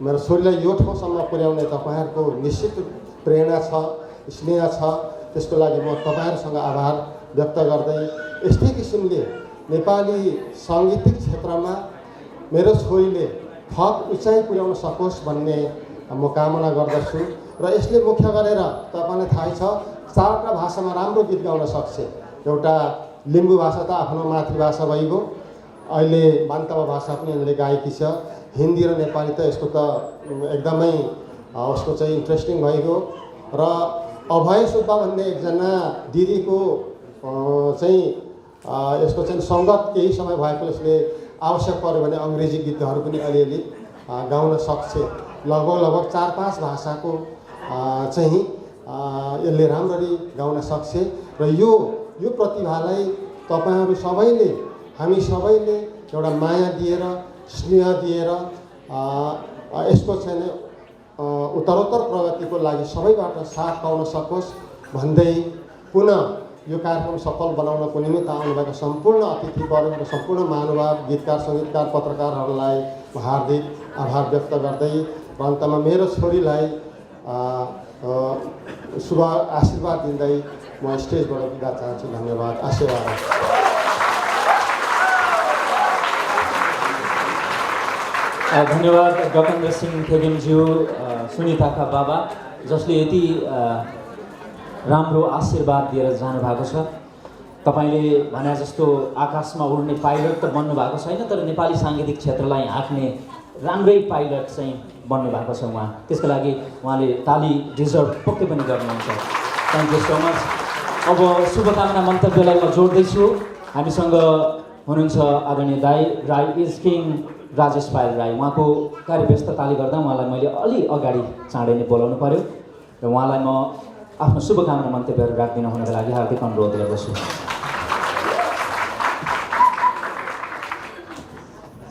S5: मेरो छोरीलाई यो ठाउँसम्म पुर्याउने तपाईँहरूको निश्चित प्रेरणा छ, स्नेह छ। त्यसको लागि म तपाईँहरूसँग आभार व्यक्त गर्दै यस्तै किसिमले नेपाली साङ्गीतिक क्षेत्रमा मेरो छोरीले थप उचाइ पुर्याउन सकोस् भन्ने म कामना गर्दछु। र यसले मुख्य गरेर तपाईँलाई थाहै छ 4वटा भाषामा राम्रो गीत गाउन सक्छ। एउटा लिम्बू भाषा त आफ्नो मातृभाषा भइगयो, अहिले बान्तवा भाषा पनि उनले गाएकी छ। हिन्दी र नेपाली त यसको त एकदमै उसको चाहिँ इन्ट्रेस्टिङ भइगयो। र अभय सुब्बा भन्ने एकजना दिदीको चाहिँ यसको चाहिँ सङ्गत केही समय भएकोले यसले आवश्यक पऱ्यो भने अङ्ग्रेजी गीतहरू पनि अलिअलि गाउन सक्छ। लगभग 4-5 भाषाको चाहिँ यसले राम्ररी गाउन सक्छ। र यो प्रतिभालाई तपाईँहरू सबैले हामी सबैले एउटा माया दिएर स्नेह दिएर यसको चाहिँ उत्तरोत्तर प्रगतिको लागि सबैबाट साथ पाउन सकोस् भन्दै पुनः यो कार्यक्रम सफल बनाउनको निमित्त आउनुभएका सम्पूर्ण अतिथिवर्ग र सम्पूर्ण महानुभाव गीतकार सङ्गीतकार पत्रकारहरूलाई हार्दिक आभार व्यक्त गर्दै र अन्तमा मेरो छोरीलाई शुभ आशीर्वाद दिँदै म स्टेजबाट बिदा चाहन्छु। धन्यवाद, आशीर्वाद।
S1: धन्यवाद गगेन्द्र सिंह थेगेमज्यू, सुनिताका बाबा, जसले यति राम्रो आशीर्वाद दिएर जानुभएको छ। तपाईँले भने जस्तो आकाशमा उड्ने पाइलट त बन्नु भएको छैन, तर नेपाली साङ्गीतिक क्षेत्रलाई हाँक्ने राम्रै पाइलट चाहिँ बन्नु भएको छ उहाँ। त्यसको लागि उहाँले ताली डिजर्भ पक्कै पनि गर्नुहुन्छ। Thank you so much. अब शुभकामना मन्तव्यलाई म जोड्दैछु। हामीसँग हुनुहुन्छ आदरणीय दाई राई इज किङ राजेश पायल राई। उहाँको कार्यव्यस्तताले गर्दा उहाँलाई मैले अलि अगाडि चाँडै नै बोलाउनु पर्यो र उहाँलाई म आफ्नो शुभकामना मन्तव्यहरू राखिदिन हुनको लागि हार्दिक अनुरोध गर्दछु।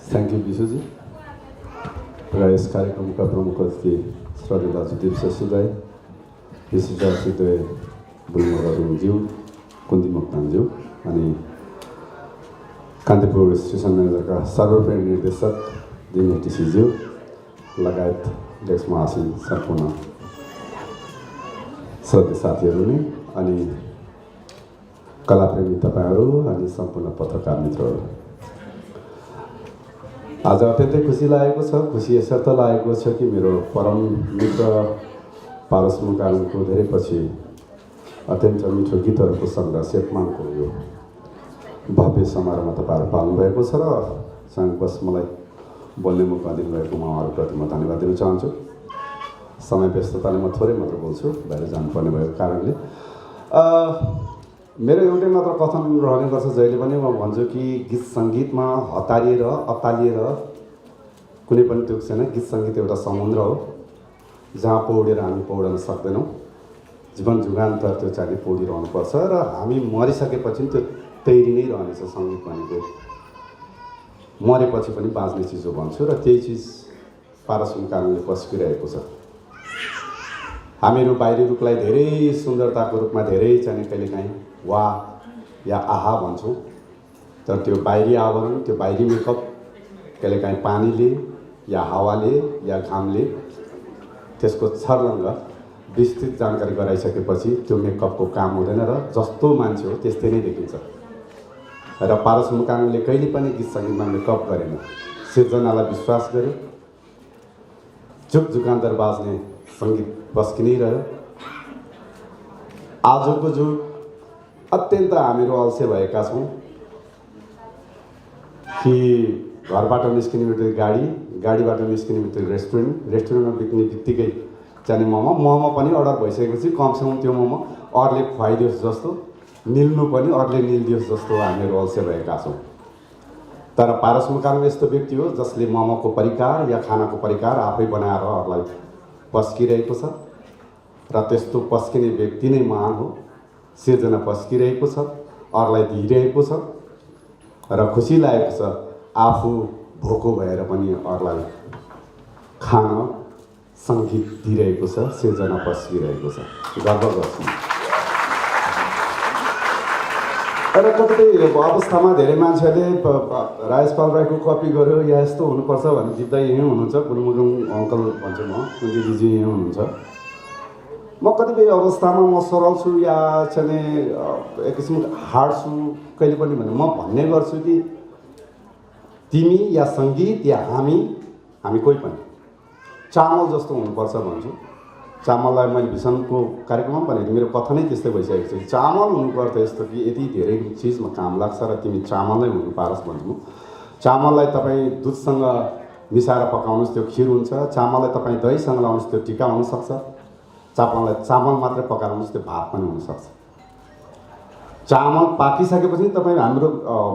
S6: Thank you Vishuji. र यस कार्यक्रमका प्रमुख अतिथि श्रद्धेय दाजु दिपशेषु दाई, विशिष्ट अतिथि बुलमज्यू, कुन्ती मोक्तानज्यू, अनि कान्तिपुर स्टेसन म्यानेजरका सर्वप्रेमी निर्देशक दिने टिसीज्यू लगायत डेस्कमा आसीन सम्पूर्ण श्रद्धेय साथीहरू नै, अनि कलाप्रेमी तपाईँहरू अनि सम्पूर्ण पत्रकार मित्रहरू, आज अत्यन्तै खुसी लागेको छ। खुसी यसर्थ लागेको छ कि मेरो परम मित्र पारस मुकानको धेरै पछि अत्यन्त मिठो गीतहरूको सङ्ग्रह सेतमानको यो भव्य समारोहमा तपाईँहरू पाल्नुभएको छ र बस मलाई बोल्ने मौका दिनुभएकोमा उहाँहरूप्रति म धन्यवाद दिन चाहन्छु। समय व्यस्तताले म थोरै मात्र बोल्छु, बाहिर जानुपर्ने भएको कारणले। मेरो एउटै मात्र कथन रहने गर्छ जहिले पनि। म भन्छु कि गीत सङ्गीतमा हतारिएर अतालिएर कुनै पनि तुक छैन। गीत सङ्गीत एउटा समुद्र हो जहाँ पौडेर हामी पौडन सक्दैनौँ। जीवन जुगान्तर त्यो चाहिँ पौडिरहनुपर्छ र हामी मरिसकेपछि त्यो तैरी नै रहनेछ। सङ्गीत भनेको मरेपछि पनि बाँच्ने चिज हो भन्छु र त्यही चिज पारस मुकानले पस्किरहेको छ। हामीहरू बाहिरी रूपलाई धेरै सुन्दरताको रूपमा धेरै चाहिँ कहिलेकाहीँ वाह या आहा भन्छौँ, तर त्यो बाहिरी आवरण, त्यो बाहिरी मेकअप कहिलेकाहीँ पानीले या हावाले या घामले त्यसको छर्लङ्ग विस्तृत जानकारी गराइसकेपछि त्यो मेकअपको काम हुँदैन र जस्तो मान्छे हो त्यस्तै नै देखिन्छ। र पारस मुकानले कहिले पनि गीत सङ्गीतमा मेकअप गरेन, सिर्जनालाई विश्वास गर्यो। जुग जुगान्तर बाज्ने सङ्गीत बस्किनै रह्यो। आजको जुग अत्यन्त हामीहरू अल्छे भएका छौँ कि घरबाट निस्किने बित्तिकै गाडी, गाडीबाट निस्किने बित्तिकै रेस्टुरेन्ट, रेस्टुरेन्टमा बिक्ने बित्तिकै चाहिँ मोमो पनि अर्डर भइसकेपछि कमसेकम त्यो मोमो अरूले खुवाइदियोस् जस्तो, निल्नु पनि अरूले निलिदियोस् जस्तो हामीहरू अल्छे भएका छौँ। तर पारस मुकान यस्तो व्यक्ति हो जसले मोमोको परिकार या खानाको परिकार आफै बनाएर अरूलाई पस्किरहेको छ र त्यस्तो पस्किने व्यक्ति नै महान हो। सिर्जना पस्किरहेको छ, अरूलाई दिइरहेको छ र खुसी लागेको छ आफू भोको भएर पनि अरूलाई खान सङ्गीत दिइरहेको छ, सिर्जना पस्किरहेको छ, गर्व गर्छु। तर कतिपय अवस्थामा धेरै मान्छेहरूले राजेशपाल राईको कपी गर्यो या यस्तो हुनुपर्छ भने जित्दै यहीँ हुनुहुन्छ, गुरुमुगुङ अङ्कल भन्छु म, कुन्ती दिदी यहीँ हुनुहुन्छ। म कतिपय अवस्थामा म सरल छु या चाहिँ एक किसिमको हार्ड छु कहिले पनि भने म भन्ने गर्छु कि तिमी या सङ्गीत या हामी कोही पनि चामल जस्तो हुनुपर्छ भन्छु। चामललाई मैले भीषणको कार्यक्रममा भनेको मेरो कथा नै त्यस्तै भइसकेको छ। चामल हुनुपर्छ यस्तो कि यति धेरै चिजमा काम लाग्छ र तिमी चामल नै हुनु पारोस् भन्छु। चामललाई तपाईँ दुधसँग मिसाएर पकाउनुहोस् त्यो खिर हुन्छ, चामललाई तपाईँ दहीसँग लाउनुहोस् त्यो टिका हुनसक्छ, चामललाई चामल मात्रै पकाउनुहोस् त्यो भात पनि हुनसक्छ। चामल पाकिसकेपछि तपाईँ हाम्रो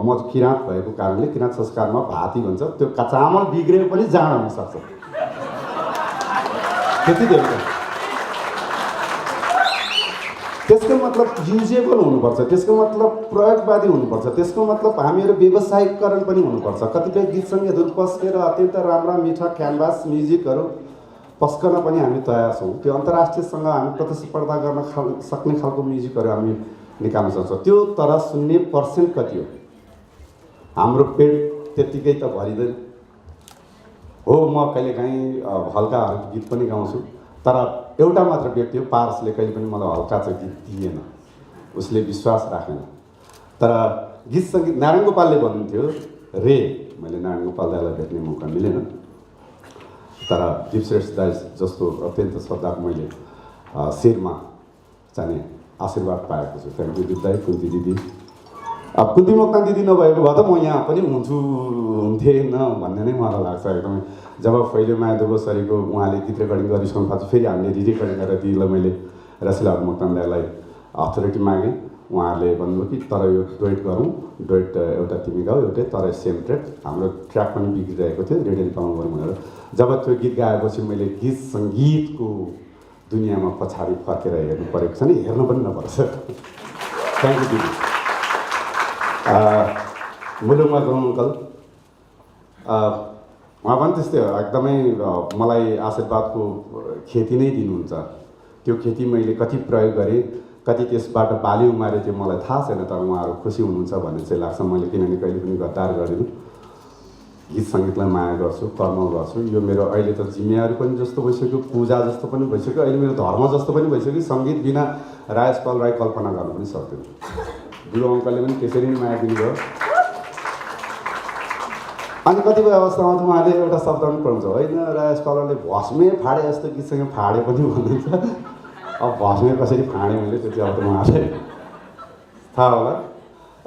S6: म किराँत भएको कारणले किराँत संस्कारमा भाती भन्छ, त्यो चामल बिग्रियो पनि जाँड हुनसक्छ, त्यति धेरै। त्यसको मतलब युजेबल हुनुपर्छ, त्यसको मतलब प्रयोगवादी हुनुपर्छ, त्यसको मतलब हामीहरू व्यवसायिकरण पनि हुनुपर्छ। कतिपय गीत सङ्गीतहरू पस्केर अत्यन्त राम्रा मिठा क्यानभास म्युजिकहरू पस्कन पनि हामी तयार छौँ। त्यो अन्तर्राष्ट्रियसँग हामी प्रतिस्पर्धा गर्न सक्ने खालको म्युजिकहरू हामी निकाल्न सक्छौँ। त्यो तर 0% कति हो, हाम्रो पेट त्यत्तिकै त भरिँदैन हो। म कहिलेकाहीँ हल्काहरू गीत पनि गाउँछु, तर एउटा मात्र व्यक्ति हो पारसले कहिले पनि मलाई हल्का चाहिँ गीत दिएन, उसले विश्वास राखेन। तर गीत सङ्गीत नारायण गोपालले भन्नुहुन्थ्यो रे, मैले नारायण गोपाल दाईलाई भेट्ने मौका मिलेन, तर दिपश्रेष्ठ दाई जस्तो अत्यन्त श्रद्धाको मैले शिरमा चाहिँ आशीर्वाद पाएको छु। थ्याङ्क यू दिप दाई, कुन्ती दिदी। अब कुन्ती मोक्तान दिदी नभएको भए त म यहाँ पनि हुन्थेन भन्ने नै मलाई लाग्छ एकदमै। जब फैले माया दुबो सरीको उहाँले गीत रेकर्डिङ गरिसक्नु भएको फेरि हामीले रिरेकर्डिङ गरेर दिदीलाई मैले रसिला मोक्तान दाईलाई अथोरिटी मागेँ। उहाँहरूले भन्नुभयो कि तर यो डुएट गरौँ, डुएट एउटा तिमी गाऊ एउटै तर सेम ट्र्याक, हाम्रो ट्र्याक पनि बिग्रिरहेको थियो, रेडियो पाउनु गरौँ भनेर। जब त्यो गीत गाएपछि मैले गीत सङ्गीतको दुनियाँमा पछाडि फर्केर हेर्नु परेको छ नि, हेर्नु पनि नपर्छ। थ्याङ्क यू दिदी। मुलुङमा गौँ अङ्कल, उहाँ पनि त्यस्तै हो, एकदमै मलाई आशीर्वादको खेती नै दिनुहुन्छ। त्यो खेती मैले कति प्रयोग गरेँ, कति त्यसबाट बाली उमारेँ त्यो मलाई थाहा छैन, तर उहाँहरू खुसी हुनुहुन्छ भन्ने चाहिँ लाग्छ मैले, किनभने कहिले पनि गद्दार गरेँ। गीत सङ्गीतलाई माया गर्छु, कर्म गर्छु। यो मेरो अहिले त जिम्मेवारी पनि जस्तो भइसक्यो, पूजा जस्तो पनि भइसक्यो, अहिले मेरो धर्म जस्तो पनि भइसक्यो। सङ्गीत बिना राजेशपाल राई कल्पना गर्न पनि सक्दैन। बुढो अङ्कलले पनि त्यसरी नै माया दिनुभयो। अनि कतिपय अवस्थामा त उहाँले एउटा शब्द पनि पढाउँछ, होइन राजेशपालले भस्मे फाडे जस्तो गीतसँग फाडे पनि भन्नुहुन्छ। अब भस्मे कसरी फाँडे मैले त्यो चाहिँ अब त उहाँलाई थाहा होला।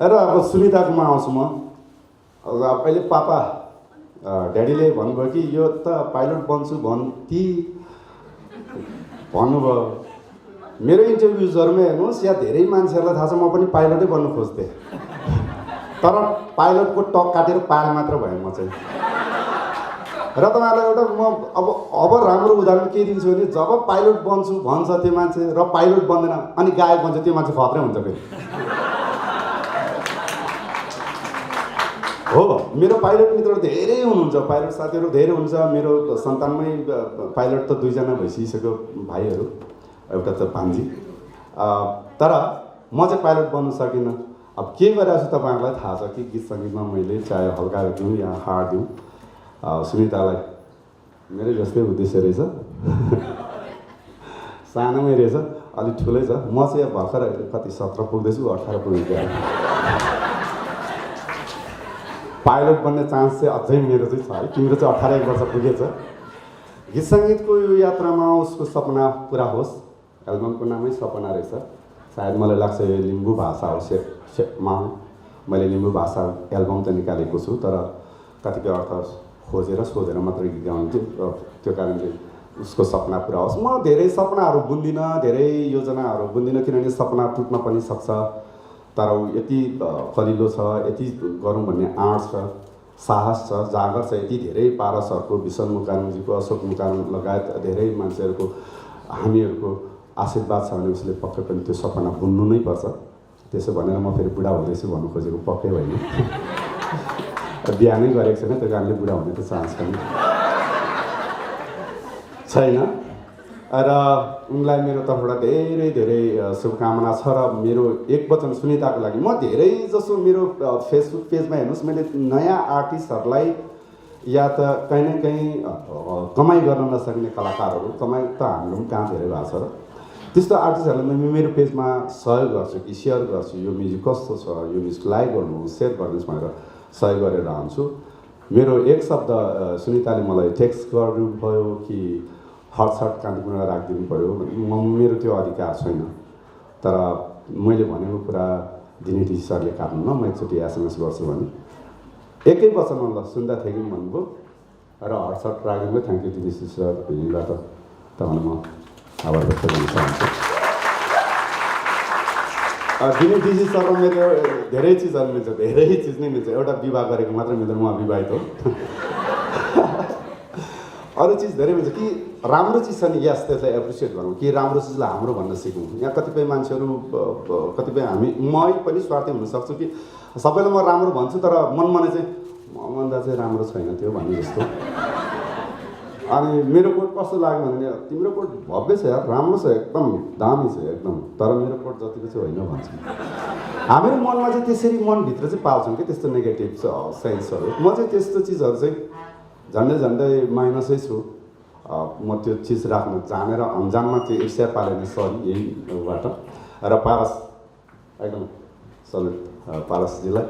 S6: र अब सुनिताकोमा आउँछु म। अब अहिले पापा ड्याडीले भन्नुभयो कि यो त पाइलट बन्छु भन्ती भन्नुभयो। मेरो इन्टरभ्युजहरूमा हेर्नुहोस् या धेरै मान्छेहरूलाई थाहा छ म पनि पाइलटै बन्नु खोज्थेँ, तर पाइलटको टक काटेर पाल मात्र भयो म चाहिँ। र तपाईँहरूलाई एउटा म अब राम्रो उदाहरण के दिन्छु भने जब पाइलट बन्छु भन्छ त्यो मान्छे र पाइलट बन्दैन अनि गायक बन्छ त्यो मान्छे खत्रै हुन्छ फेरि। हो, मेरो पाइलट मित्रहरू धेरै हुनुहुन्छ, पाइलट साथीहरू धेरै हुन्छ। मेरो सन्तानमै पाइलट त 2 जना भइसकिसक्यो भाइहरू, एउटा त भान्जी। तर म चाहिँ पाइलट बन्नु सकिनँ। अब के गरिरहेको छु तपाईँहरूलाई थाहा छ कि गीत सङ्गीतमा मैले चाहे हल्का दिउँ या हार्ड दिउँ, सुनितालाई मेरै जस्तै उद्देश्य रहेछ, सानोमै रहेछ, अलिक ठुलै छ। म चाहिँ भर्खर कति 17 पुग्दैछु, 18 पुगेको। पाइलट बन्ने चान्स चाहिँ अझै मेरो चाहिँ छ है, तिम्रो चाहिँ 18 वर्ष पुगेछ। गीत सङ्गीतको यो यात्रामा उसको सपना पुरा होस्, एल्बमको नामै सपना रहेछ। सायद मलाई लाग्छ यो लिम्बू भाषा हो, सेपमा मैले लिम्बू भाषा एल्बम त निकालेको छु, तर कतिपय अर्थ खोजेर सोधेर मात्रै गीत गाउनु थियो। त्यो कारणले उसको सपना पुरा होस्। म धेरै सपनाहरू बुन्दिनँ, धेरै योजनाहरू बुन्दिनँ, किनभने सपना टुट्न पनि सक्छ, तर यति कलिलो छ, यति गरौँ भन्ने आँट छ, साहस छ, जागर छ। यति धेरै पारसहरूको, विशन मुकार्जीको, अशोक मुकार्म लगायत धेरै मान्छेहरूको, हामीहरूको आशीर्वाद छ भने उसले पक्कै पनि त्यो सपना बुन्नु नै पर्छ। त्यसो भनेर म फेरि बुढा हुँदैछु भन्नु खोजेको पक्कै होइन। बिहानै गरेको छैन, त्यो कारणले बुढा हुने त चान्स छैन। र उनलाई मेरो तर्फबाट धेरै धेरै शुभकामना छ। र मेरो एक वचन सुनिताको लागि, म धेरै जसो मेरो फेसबुक पेजमा हेर्नुहोस्, मैले नयाँ आर्टिस्टहरूलाई या त कहीँ न कहीँ कमाइ गर्न नसक्ने कलाकारहरू, कमाइ त हाम्रो पनि कहाँ धेरै भएको छ र त्यस्तो आर्टिस्टहरूलाई म मेरो पेजमा सहयोग गर्छु कि सेयर गर्छु, यो म्युजिक कस्तो छ, यो म्युजिक लाइक गर्नुहोस्, सेयर गर्नुहोस् भनेर सहयोग गरेर रहन्छु। मेरो एक शब्द सुनिताले मलाई टेक्स्ट गर्नुभयो कि हटसट कान्तिपुरमा राखिदिनु पऱ्यो, मेरो त्यो अधिकार छैन। तर मैले भनेको कुरा दिनेटी सरले काट्नु न, म एकचोटि एसएमएस गर्छु भने एकै वचनमा ल सुन्दा थियो कि भन्नुभयो र हटसट राखिदिनु। थ्याङ्क यू दिनेश सर, यहीँबाट तपाईँलाई म आभार व्यक्त गर्न चाहन्छु। दिनेश डिजी सर मेरो धेरै चिजहरू मिल्छ, धेरै चिज नै मिल्छ। एउटा विवाह गरेको मात्र मिल्दैन, म विवाहित हो। अरू चिज धेरै मिल्छ कि राम्रो चिज छ नि, यस त्यसलाई एप्रिसिएट गरौँ, कि राम्रो चिजलाई हाम्रो भन्न सिकौँ। यहाँ कतिपय मान्छेहरू, कतिपय हामी, मै पनि स्वार्थी हुनसक्छु कि सबैलाई म राम्रो भन्छु तर मनमा चाहिँ भन्दा चाहिँ राम्रो छैन त्यो भन्ने जस्तो। अनि मेरो कोट कस्तो लाग्यो भने तिम्रो कोट भव्य छ यार, राम्रो छ, एकदम दामी छ एकदम, तर मेरो कोट जतिको चाहिँ होइन भन्छ। हामीहरू मनमा चाहिँ त्यसरी मनभित्र चाहिँ पाल्छौँ कि त्यस्तो नेगेटिभ सेन्सहरू। म चाहिँ त्यस्तो चिजहरू चाहिँ झन्डै झन्डै माइनसै छु। म त्यो चिज राख्न जानेर अन्जानमा त्यो ईर्ष्या पालेन, सरी यहीबाट। र पारस एकदम सल्युट पारसजीलाई,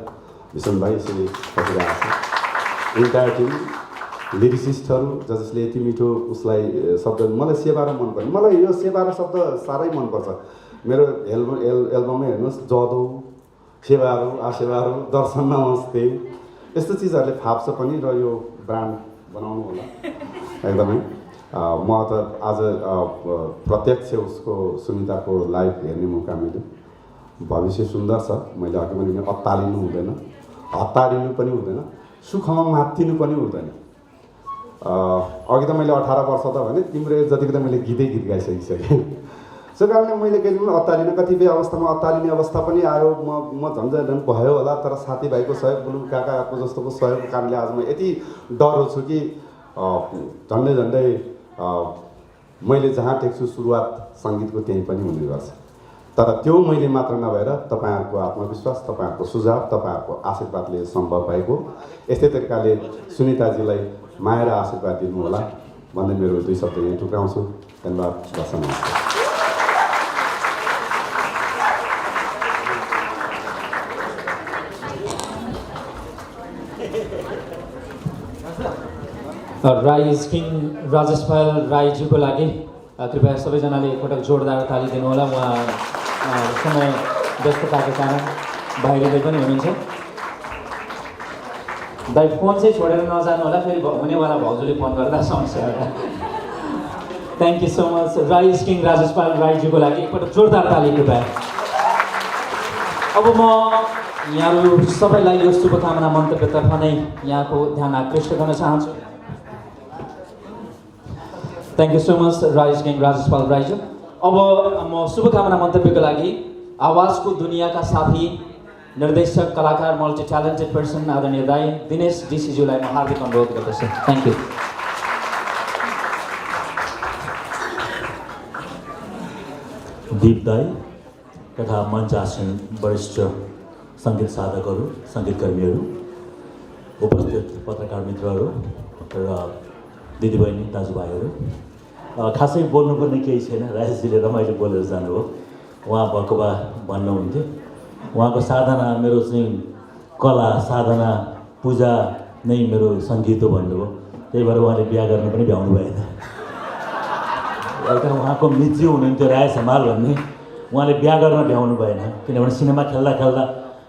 S6: भीषण भाइ यसरी बसिरहेको छ, इन्टायर टिम, लिरिसिस्टहरू जसले यति मिठो उसलाई शब्द, मलाई सेवारो मनपर्छ। मलाई यो सेवारो शब्द साह्रै मनपर्छ। मेरो एल्बमै हेर्नुहोस्, जदौ, सेवारो, आसेवारो, दर्शन नमस्ते, यस्तो चिजहरूले फाप्छ पनि। र यो ब्रान्ड बनाउनु होला एकदमै। म त आज प्रत्यक्ष उसको सुनिताको लाइभ हेर्ने मौका मिल्यो। भविष्य सुन्दर छ। मैले अघि पनि अत्तालिनु हुँदैन, हतारिनु पनि हुँदैन, सुखमा मात्तिनु पनि हुँदैन। अघि त मैले 18 वर्ष त भने, तिम्रो एज जतिको त मैले गीतै गीत गाइसकिसकेँ। सो कारणले मैले कहिले पनि अत्तालिनु, कतिपय अवस्थामा अत्तालिने अवस्था पनि आयो। म झन्झन भयो होला, तर साथीभाइको सहयोग, बुलु काकाको जस्तोको सहयोगको कारणले आज म यति डर छु कि झन्डै झन्डै मैले जहाँ टेक्छु सुरुवात सङ्गीतको त्यहीँ पनि हुने गर्छ। तर त्यो मैले मात्र नभएर तपाईँहरूको आत्मविश्वास, तपाईँहरूको सुझाव, तपाईँहरूको आशीर्वादले सम्भव भएको। यस्तै तरिकाले सुनिताजीलाई माया र आशीर्वाद दिनु होला भन्दै मेरो 2 शब्द यहीँ टुक्राउँछु। धन्यवाद, दर्शन।
S1: राइज किङ राजेश पायल राईज्यूको लागि कृपया सबैजनाले एकपटक जोरदार ताली दिनु होला। उहाँ समय व्यस्तताको कारण बाहिरले पनि हुनुहुन्छ। दाइ फोन चाहिँ छोडेर नजानु होला, फेरि हुनेवाला भाउजूले फोन गर्दा समस्या होला। थ्याङ्क यू सो मच राइज किङ राजेश पायल राईज्यूको लागि एकपटक जोरदार ताली कृपया। अब म यहाँहरू सबैलाई यो शुभकामना मन्तव्यतर्फ नै यहाँको ध्यान आकृष्ट गर्न चाहन्छु। थ्याङ्क यू सो मच राइज किङ राजेश पाल राईज्यू। अब म शुभकामना मन्तव्यको लागि आवाजको दुनियाँका साथी, निर्देशक, कलाकार, मल्टी ट्यालेन्टेड पर्सन आदरणीय दाई दिनेश डिसीज्यूलाई म हार्दिक अनुरोध गर्दछु। Thank you.
S7: दीप दाई तथा मञ्च आसन वरिष्ठ सङ्गीत साधकहरू, सङ्गीतकर्मीहरू, उपस्थित पत्रकार मित्रहरू र दिदीबहिनी, दाजुभाइहरू, खासै बोल्नुपर्ने केही छैन। राजेशजीले रमाइलो बोलेर जानुभयो। उहाँ भएको भए भन्नुहुन्थ्यो। उहाँको साधना मेरो चाहिँ कला, साधना, पूजा नै मेरो सङ्गीत हो भन्नुभयो। त्यही भएर उहाँले बिहा गर्न पनि भ्याउनु भएन। एउटा उहाँको मिज्यू हुनुहुन्थ्यो राय समाल भन्ने, उहाँले बिहा गर्न भ्याउनु भएन। किनभने सिनेमा खेल्दा खेल्दा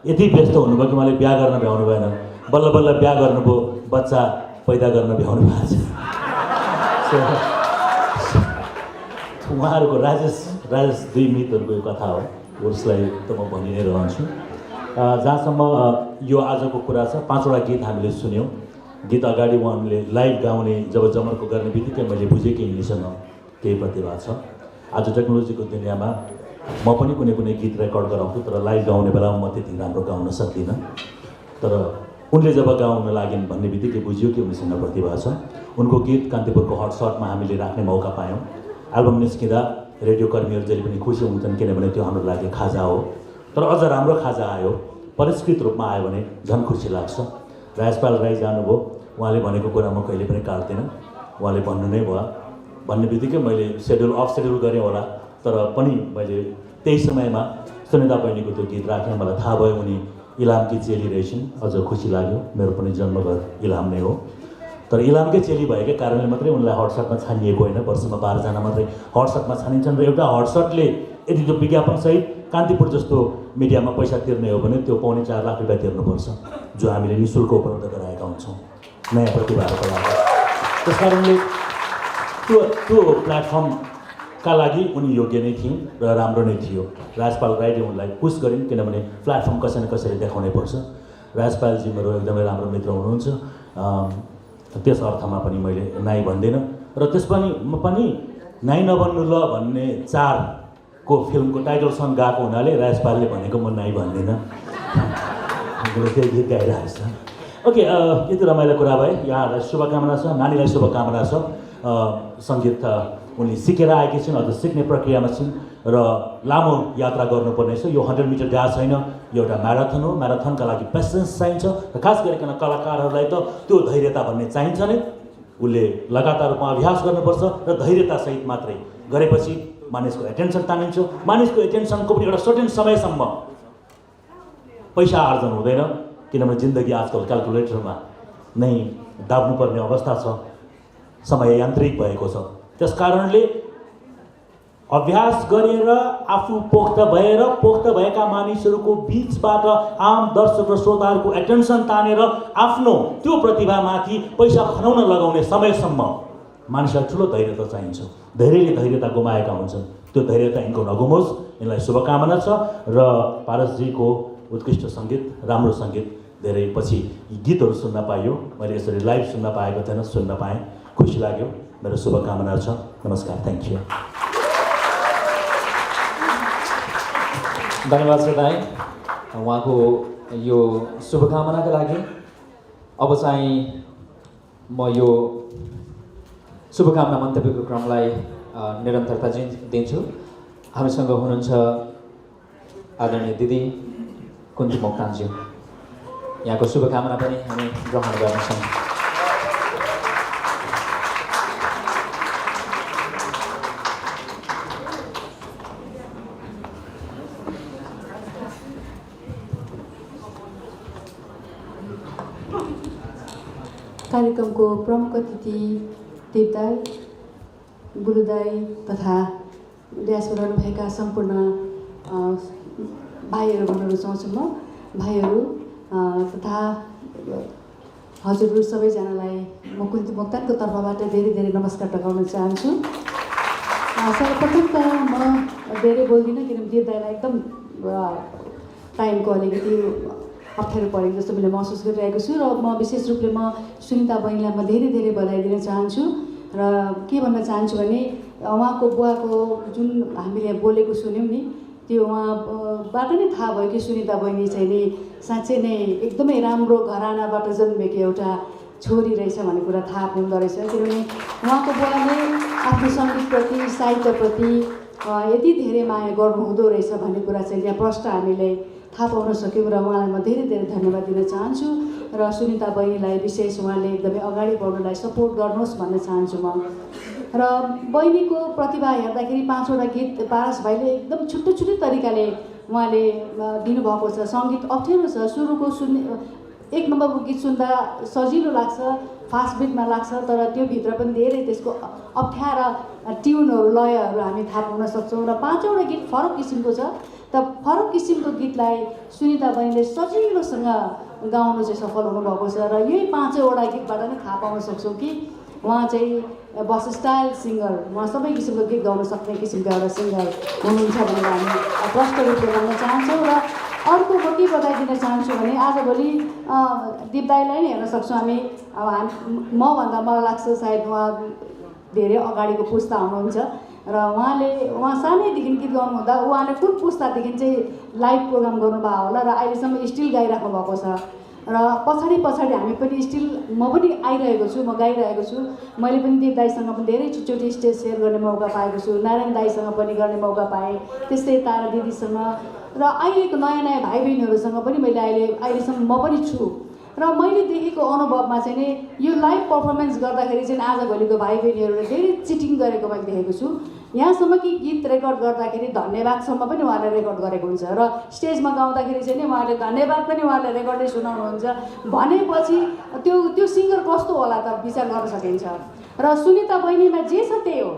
S7: यति व्यस्त हुनुभयो कि उहाँले बिहा गर्न भ्याउनु भएन। बल्ल बल्ल बिहा गर्नुभयो, बच्चा पैदा गर्न भ्याउनु भएको छ। उहाँहरूको राजेश 2 मितहरूको यो कथा हो, उसलाई त म भनि नै रहन्छु। जहाँसम्म यो आजको कुरा छ, 5वटा गीत हामीले सुन्यौँ। गीत अगाडि उहाँले लाइभ गाउने जब जमर्को गर्ने बित्तिकै मैले बुझेँ कि यिनीसँग केही प्रतिभा छ। आज टेक्नोलोजीको दुनियाँमा म पनि कुनै कुनै गीत रेकर्ड गराउँछु, तर लाइभ गाउने बेलामा म त्यति राम्रो गाउन सक्दिनँ। तर उनले जब गाउन लागिन् भन्ने बित्तिकै बुझियो कि उनीसँग प्रतिभा छ। उनको गीत कान्तिपुरको हटसटमा हामीले राख्ने मौका पायौँ। एल्बम निस्किँदा रेडियो कर्मीहरू जहिले पनि खुसी हुन्छन्, किनभने त्यो हाम्रो लागि खाजा हो। तर अझ राम्रो खाजा आयो, परिष्कृत रूपमा आयो भने झन् खुसी लाग्छ। राजपाल राई जानुभयो, उहाँले भनेको कुरा म कहिले पनि काट्दिनँ, उहाँले भन्नु नै भयो। भन्ने बित्तिकै मैले अफ सेड्युल गरेँ होला, तर पनि मैले त्यही समयमा सुनिता बहिनीको त्यो गीत राखेँ। मलाई थाहा भयो उनी इलामकी चेली रहेछन्, अझ खुसी लाग्यो। मेरो पनि जन्मघर इलाम नै हो, तर इलामकै चेली भएकै कारणले मात्रै उनलाई हटसटमा छानिएको होइन। वर्षमा 12 जना मात्रै हटसटमा छानिन्छन् र एउटा हटसटले यदि त्यो विज्ञापनसहित कान्तिपुर जस्तो मिडियामा पैसा तिर्ने हो भने त्यो 4.25 लाख रुपियाँ तिर्नुपर्छ, जो हामीले निःशुल्क उपलब्ध गराएका हुन्छौँ नयाँ प्रतिभाहरूको लागि। त्यस कारणले त्यो प्लेटफर्मका लागि उनी योग्य नै थिइन् र राम्रो नै थियो। राजपाल राईले उनलाई पुस गरिन्, किनभने प्लेटफर्म कसै न कसैले देखाउनै पर्छ। राजपालजी मेरो एकदमै राम्रो मित्र हुनुहुन्छ, त्यस अर्थमा पनि मैले नाइ भन्दिनँ। र म पनि नाइ नभन्नु ल भन्ने 4 को फिल्मको टाइटल सङ गाएको हुनाले राजपालले भनेको म नाइ भन्दिनँ। त्यही गीत गाइरहेको छ। ओके, यति रमाइलो कुरा भए। यहाँहरूलाई शुभकामना छ, नानीलाई शुभकामना छ। सङ्गीत उनी सिकेर आएकी छिन्, अझ सिक्ने प्रक्रियामा छिन् र लामो यात्रा गर्नुपर्ने छ। यो 100 मिटर गाड छैन, यो एउटा म्याराथन हो। म्याराथनका लागि पेसेन्स चाहिन्छ र खास गरिकन कलाकारहरूलाई त त्यो धैर्यता भन्ने चाहिन्छ नै। उसले लगातार रूपमा अभ्यास गर्नुपर्छ र धैर्यतासहित मात्रै गरेपछि मानिसको एटेन्सन तानिन्छ। मानिसको एटेन्सनको पनि एउटा सर्टेन समयसम्म पैसा आर्जन हुँदैन, किनभने जिन्दगी आजकल क्यालकुलेटरमा नै दाब्नुपर्ने अवस्था छ, समय यान्त्रिक भएको छ। त्यस कारणले अभ्यास गरेर आफू पोख्त भएका मानिसहरूको बिचबाट आम दर्शक र श्रोताहरूको एटेन्सन तानेर आफ्नो त्यो प्रतिभामाथि पैसा खनाउन लगाउने समयसम्म मानिसलाई ठुलो धैर्यता चाहिन्छ। धेरैले धैर्यता गुमाएका हुन्छन्, त्यो धैर्यता यिनको नगुमोस्, यिनलाई शुभकामना छ। र पारसजीको उत्कृष्ट सङ्गीत, राम्रो सङ्गीत, धेरै पछि गीतहरू सुन्न पाइयो। मैले यसरी लाइभ सुन्न पाएको थिएन, सुन्न पाएँ, खुसी लाग्यो। मेरो शुभकामना छ। नमस्कार, थ्याङ्क यू।
S1: धन्यवाद श्रोताई उहाँको यो शुभकामनाका लागि। अब चाहिँ म यो शुभकामना मन्तव्यको क्रमलाई निरन्तरता दिन्छु। हामीसँग हुनुहुन्छ आदरणीय दिदी कुन्ती मोक्तानज्यू, यहाँको शुभकामना पनि हामी ग्रहण गर्नेछौँ।
S8: कार्यक्रमको प्रमुख अतिथि देवदाई, गुरुदाई तथा ड्यासमा रहनुभएका सम्पूर्ण भाइहरू भन्न रुचाउँछु म। भाइहरू तथा हजुरहरू सबैजनालाई म कुन्ती मोक्तानको तर्फबाट धेरै धेरै नमस्कार टकाउन चाहन्छु। सर्वप्रथम त म धेरै बोल्दिनँ, किनभने देवदाईलाई एकदम टाइमको अलिकति अप्ठ्यारो परेको जस्तो मैले महसुस गरिरहेको छु। र म विशेष रूपले म सुनिता बहिनीलाई म धेरै धेरै बधाई दिन चाहन्छु। र के भन्न चाहन्छु भने उहाँको बुवाको जुन हामीले बोलेको सुन्यौँ नि, त्यो उहाँबाट नै थाहा भयो कि सुनिता बहिनी चाहिँ नि साँच्चै नै एकदमै राम्रो घरानाबाट जन्मेको एउटा छोरी रहेछ भन्ने कुरा थाहा पाउँदो रहेछ। किनभने उहाँको बुवाले आफ्नो सङ्गीतप्रति, साहित्यप्रति यति धेरै माया गर्नुहुँदो रहेछ भन्ने कुरा चाहिँ यहाँ प्रष्ट हामीले थाहा पाउन सक्यौँ। र उहाँलाई म धेरै धेरै धन्यवाद दिन चाहन्छु। र सुनिता बहिनीलाई विशेष उहाँले एकदमै अगाडि बढ्नुलाई सपोर्ट गर्नुहोस् भन्न चाहन्छु म। र बहिनीको प्रतिभा हेर्दाखेरि 5वटा गीत पारस भाइले एकदम छुट्टै छुट्टै तरिकाले उहाँले दिनुभएको छ। सङ्गीत अप्ठ्यारो छ, सुरुको सुन्ने 1 नम्बरको गीत सुन्दा सजिलो लाग्छ, फास्ट बिटमा लाग्छ, तर त्यो भित्र पनि धेरै त्यसको अप्ठ्यारा ट्युनहरू, लयहरू हामी थाहा पाउन सक्छौँ। र 5वटा गीत फरक किसिमको छ, त फरक किसिमको गीतलाई सुनिता बहिनीले सजिलोसँग गाउनु चाहिँ सफल हुनुभएको छ। र यही 5वटा गीतबाट नै थाहा पाउन सक्छौँ कि उहाँ चाहिँ बसस्टाइल सिङ्गर, उहाँ सबै किसिमको गीत गाउन सक्ने किसिमको एउटा सिङ्गर हुनुहुन्छ भनेर हामी प्रष्ट रूपले भन्न चाहन्छौँ। र अर्को म के बधाई दिन चाहन्छु भने आजभोलि दिपदाईलाई नै हेर्न सक्छौँ हामी। अब मभन्दा मलाई लाग्छ सायद उहाँ धेरै अगाडिको पुस्ता हुनुहुन्छ र उहाँ सानैदेखि गीत गाउनु हुँदा उहाँले कुन पुस्तादेखि चाहिँ लाइभ प्रोग्राम गर्नुभएको होला र अहिलेसम्म स्टिल गाइराख्नु भएको छ। र पछाडि पछाडि हामी पनि स्टिल म पनि आइरहेको छु, म गाइरहेको छु। मैले पनि देव दाईसँग पनि धेरैचोटि स्टेज सेयर गर्ने मौका पाएको छु, नारायण दाईसँग पनि गर्ने मौका पाएँ, त्यस्तै तारा दिदीसँग र अहिलेको नयाँ नयाँ भाइ बहिनीहरूसँग पनि मैले अहिलेसम्म म पनि छु। र मैले देखेको अनुभवमा चाहिँ नि यो लाइभ पर्फर्मेन्स गर्दाखेरि चाहिँ आजभोलिको भाइ बहिनीहरूले धेरै चिटिङ गरेको मैले देखेको छु। यहाँसम्म कि गीत रेकर्ड गर्दाखेरि धन्यवादसम्म पनि उहाँले रेकर्ड गरेको हुन्छ र स्टेजमा गाउँदाखेरि चाहिँ नि उहाँले धन्यवाद पनि उहाँले रेकर्डै सुनाउनुहुन्छ भनेपछि त्यो सिङ्गर कस्तो होला त विचार गर्न सकिन्छ। र सुनिता बहिनीमा जे छ त्यही हो,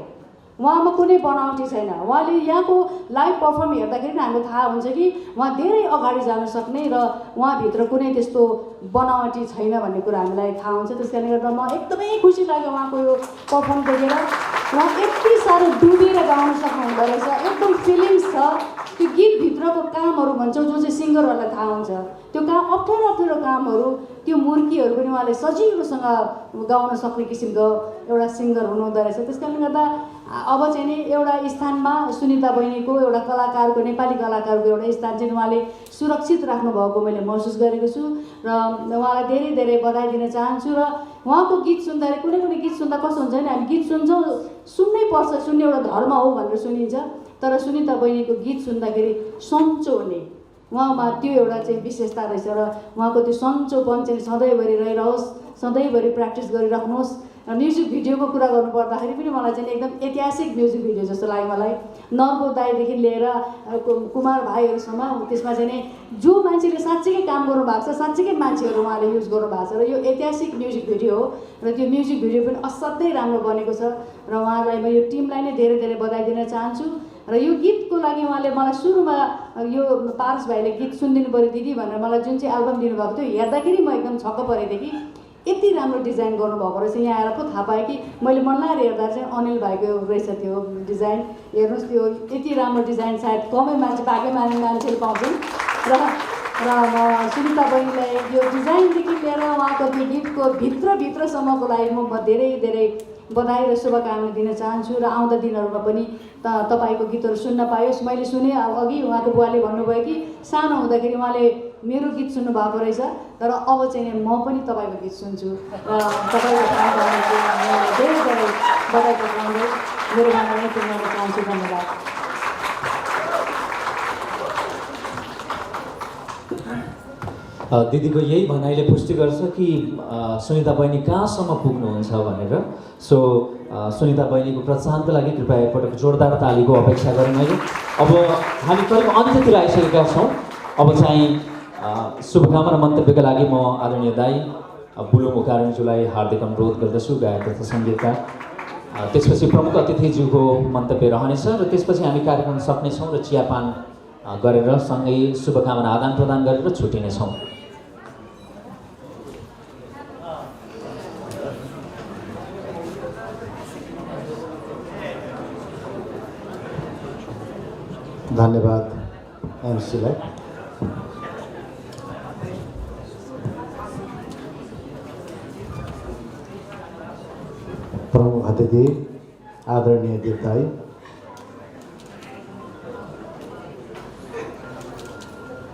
S8: उहाँमा कुनै बनावटी छैन। उहाँले यहाँको लाइभ पर्फर्म हेर्दाखेरि हामीलाई थाहा हुन्छ कि उहाँ धेरै अगाडि जान सक्ने र उहाँभित्र कुनै त्यस्तो बनावटी छैन भन्ने कुरा हामीलाई थाहा हुन्छ। त्यस कारणले गर्दा म एकदमै खुसी लाग्यो उहाँको यो पर्फर्म देखेर। उहाँ यति साह्रो डुबेर गाउन सक्नुहुँदो रहेछ, एकदम फिलिङ्स छ। त्यो गीतभित्रको कामहरू भन्छौँ जो चाहिँ सिङ्गरहरूलाई थाहा हुन्छ, त्यो काम अप्ठ्यारो कामहरू, त्यो मुर्कीहरू पनि उहाँले सजिलोसँग गाउन सक्ने किसिमको एउटा सिङ्गर हुनुहुँदो रहेछ। त्यस कारणले गर्दा अब चाहिँ नि एउटा स्थानमा सुनिता बहिनीको एउटा कलाकारको, नेपाली कलाकारको एउटा स्थान चाहिँ उहाँले सुरक्षित राख्नुभएको मैले महसुस गरेको छु र उहाँलाई धेरै धेरै बधाई दिन चाहन्छु। र उहाँको गीत सुन्दाखेरि कुनै गीत सुन्दा कस्तो हुन्छ भने हामी गीत सुन्छौँ, सुन्नै पर्छ, सुन्ने एउटा धर्म हो भनेर सुनिन्छ। तर सुनिता बहिनीको गीत सुन्दाखेरि सन्चो हुने उहाँमा त्यो एउटा चाहिँ विशेषता रहेछ र उहाँको त्यो सन्चोपन चाहिँ सधैँभरि रहिरहोस्, सधैँभरि प्र्याक्टिस गरिराख्नुहोस्। म्युजिक भिडियोको कुरा गर्नुपर्दाखेरि पनि मलाई चाहिँ एकदम ऐतिहासिक म्युजिक भिडियो जस्तो लाग्यो मलाई। नर्बु दाईदेखि लिएर कुमार भाइहरूसम्म त्यसमा चाहिँ नि जो मान्छेले साँच्चीकै काम गर्नुभएको छ, साँच्चीकै मान्छेहरू उहाँले युज गर्नुभएको छ र यो ऐतिहासिक म्युजिक भिडियो हो र त्यो म्युजिक भिडियो पनि असाध्यै राम्रो बनेको छ र उहाँलाई म यो टिमलाई नै धेरै धेरै बधाई दिन चाहन्छु। र यो गीतको लागि उहाँले मलाई सुरुमा यो पारस भाइले गीत सुनिदिनु पऱ्यो दिदी भनेर मलाई जुन चाहिँ एल्बम दिनुभएको थियो हेर्दाखेरि म एकदम छक्क परेँ थिएँ कि यति राम्रो डिजाइन गर्नुभएको रहेछ। यहाँ आएर पो थाहा पाएँ कि मैले मन लाएर हेर्दा चाहिँ अनिल भाइको रहेछ त्यो डिजाइन। हेर्नुहोस् त्यो यति राम्रो डिजाइन सायद कमै मान्छे भाग्य मान्छेले पाउँछन् र म सुनिता बहिनीलाई यो डिजाइनदेखि लिएर उहाँको त्यो गीतको भित्रसम्मको लागि म धेरै धेरै बधाई र शुभकामना दिन चाहन्छु। र आउँदा दिनहरूमा पनि तपाईँको गीतहरू सुन्न पाइयोस्। मैले सुने अघि उहाँको बुवाले भन्नुभयो कि सानो हुँदाखेरि उहाँले मेरो गीत सुन्नुभएको रहेछ, तर अब चाहिँ म पनि तपाईँको गीत सुन्छु र तपाईँको धेरै धेरै बधाई पठाउँदै मेरो गाना पुर्याउन चाहन्छु। धन्यवाद।
S1: दिदीको यही भनाइले पुष्टि गर्छ कि सुनिता बहिनी कहाँसम्म पुग्नुहुन्छ भनेर। सो सुनिता बहिनीको प्रोत्साहनको लागि कृपया एकपटक जोरदार तालीको अपेक्षा गरेँ मैले। अब हामी करिब अन्त्यतिर आइसकेका छौँ। अब चाहिँ शुभकामना मन्तव्यका लागि म आदरणीय दाई बुलु मुखार्जीलाई हार्दिक अनुरोध गर्दछु, गायक तथा सङ्गीतकार। त्यसपछि प्रमुख अतिथिज्यूको मन्तव्य रहनेछ र त्यसपछि हामी कार्यक्रम सक्नेछौँ र चियापान गरेर सँगै शुभकामना आदान प्रदान गरेर छुट्टिनेछौँ।
S5: धन्यवाद एमसीलाई। प्रमुख अतिथि आदरणीय देव दाई,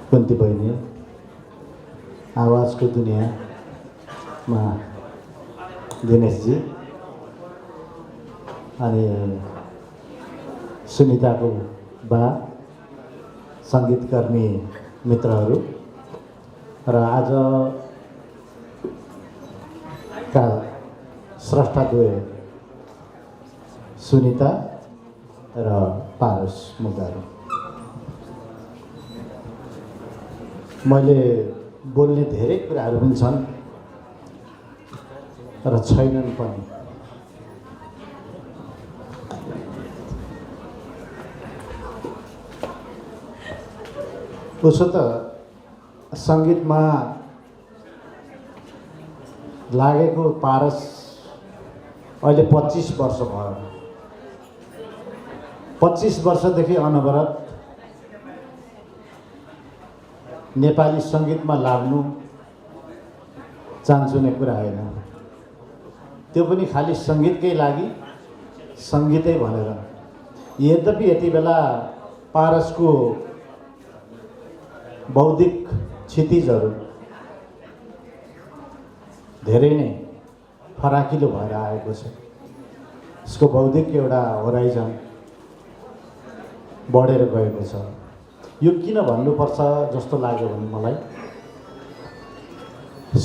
S5: कुन्ती बहिनी, आवाजको दुनियाँमा दिनेशजी अनि सुनिताको बा, सङ्गीतकर्मी मित्रहरू र आजका स्रष्टा दुवै सुनिता र पारस मुगाहरू। मैले बोल्ने धेरै कुराहरू पनि छन् र छैनन् पनि। उसो त सङ्गीतमा लागेको पारस अहिले 25 वर्ष भयो। 25 वर्षदेखि अनवरत नेपाली सङ्गीतमा लाग्नु चान्चुने कुरा होइन, त्यो पनि खालि सङ्गीतकै लागि सङ्गीतै भनेर। यद्यपि यति बेला पारसको बौद्धिक क्षितिजहरू
S3: धेरै नै फराकिलो भएर आएको छ। यसको बौद्धिक एउटा होराइजन बढेर गएको छ। यो किन भन्नुपर्छ जस्तो लाग्यो भने मलाई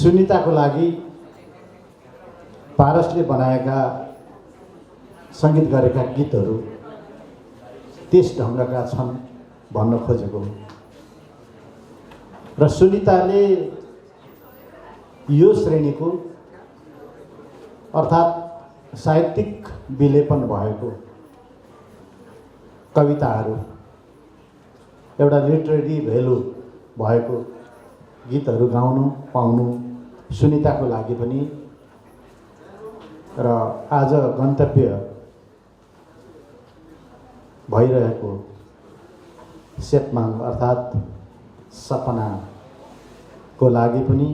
S3: सुनिताको लागि पारसले बनाएका सङ्गीत गरेका गीतहरू त्यस ढङ्गका छन् भन्न खोजेको हो। र सुनिताले यो श्रेणीको अर्थात् साहित्यिक विलेपन भएको कविताहरू, एउटा लिटरेरी भेल्यु भएको गीतहरू गाउनु पाउनु सुनिताको लागि पनि र आज गन्तव्य भइरहेको सेतमाङ अर्थात् सपनाको लागि पनि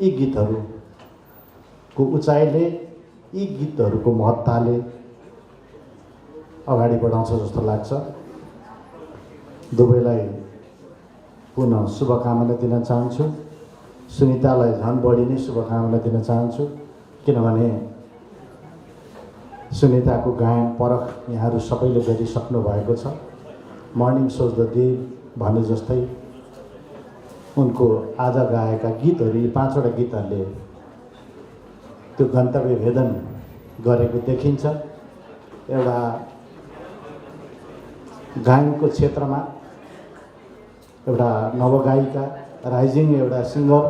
S3: यी गीतहरूको उचाइले, यी गीतहरूको महत्ताले अगाडि बढाउँछ जस्तो लाग्छ। दुवैलाई पुनः शुभकामना दिन चाहन्छु। सुनितालाई झन् बढी नै शुभकामना दिन चाहन्छु, किनभने सुनिताको गायन परख यहाँहरू सबैले गरिसक्नु भएको छ। मर्निङ सोज द डे भने जस्तै उनको आज गाएका गीतहरू, यी 5वटा गीतहरूले त्यो गन्तव्य भेदन गरेको देखिन्छ। एउटा गायनको क्षेत्रमा एउटा नवगायिका, राइजिङ एउटा सिङ्गर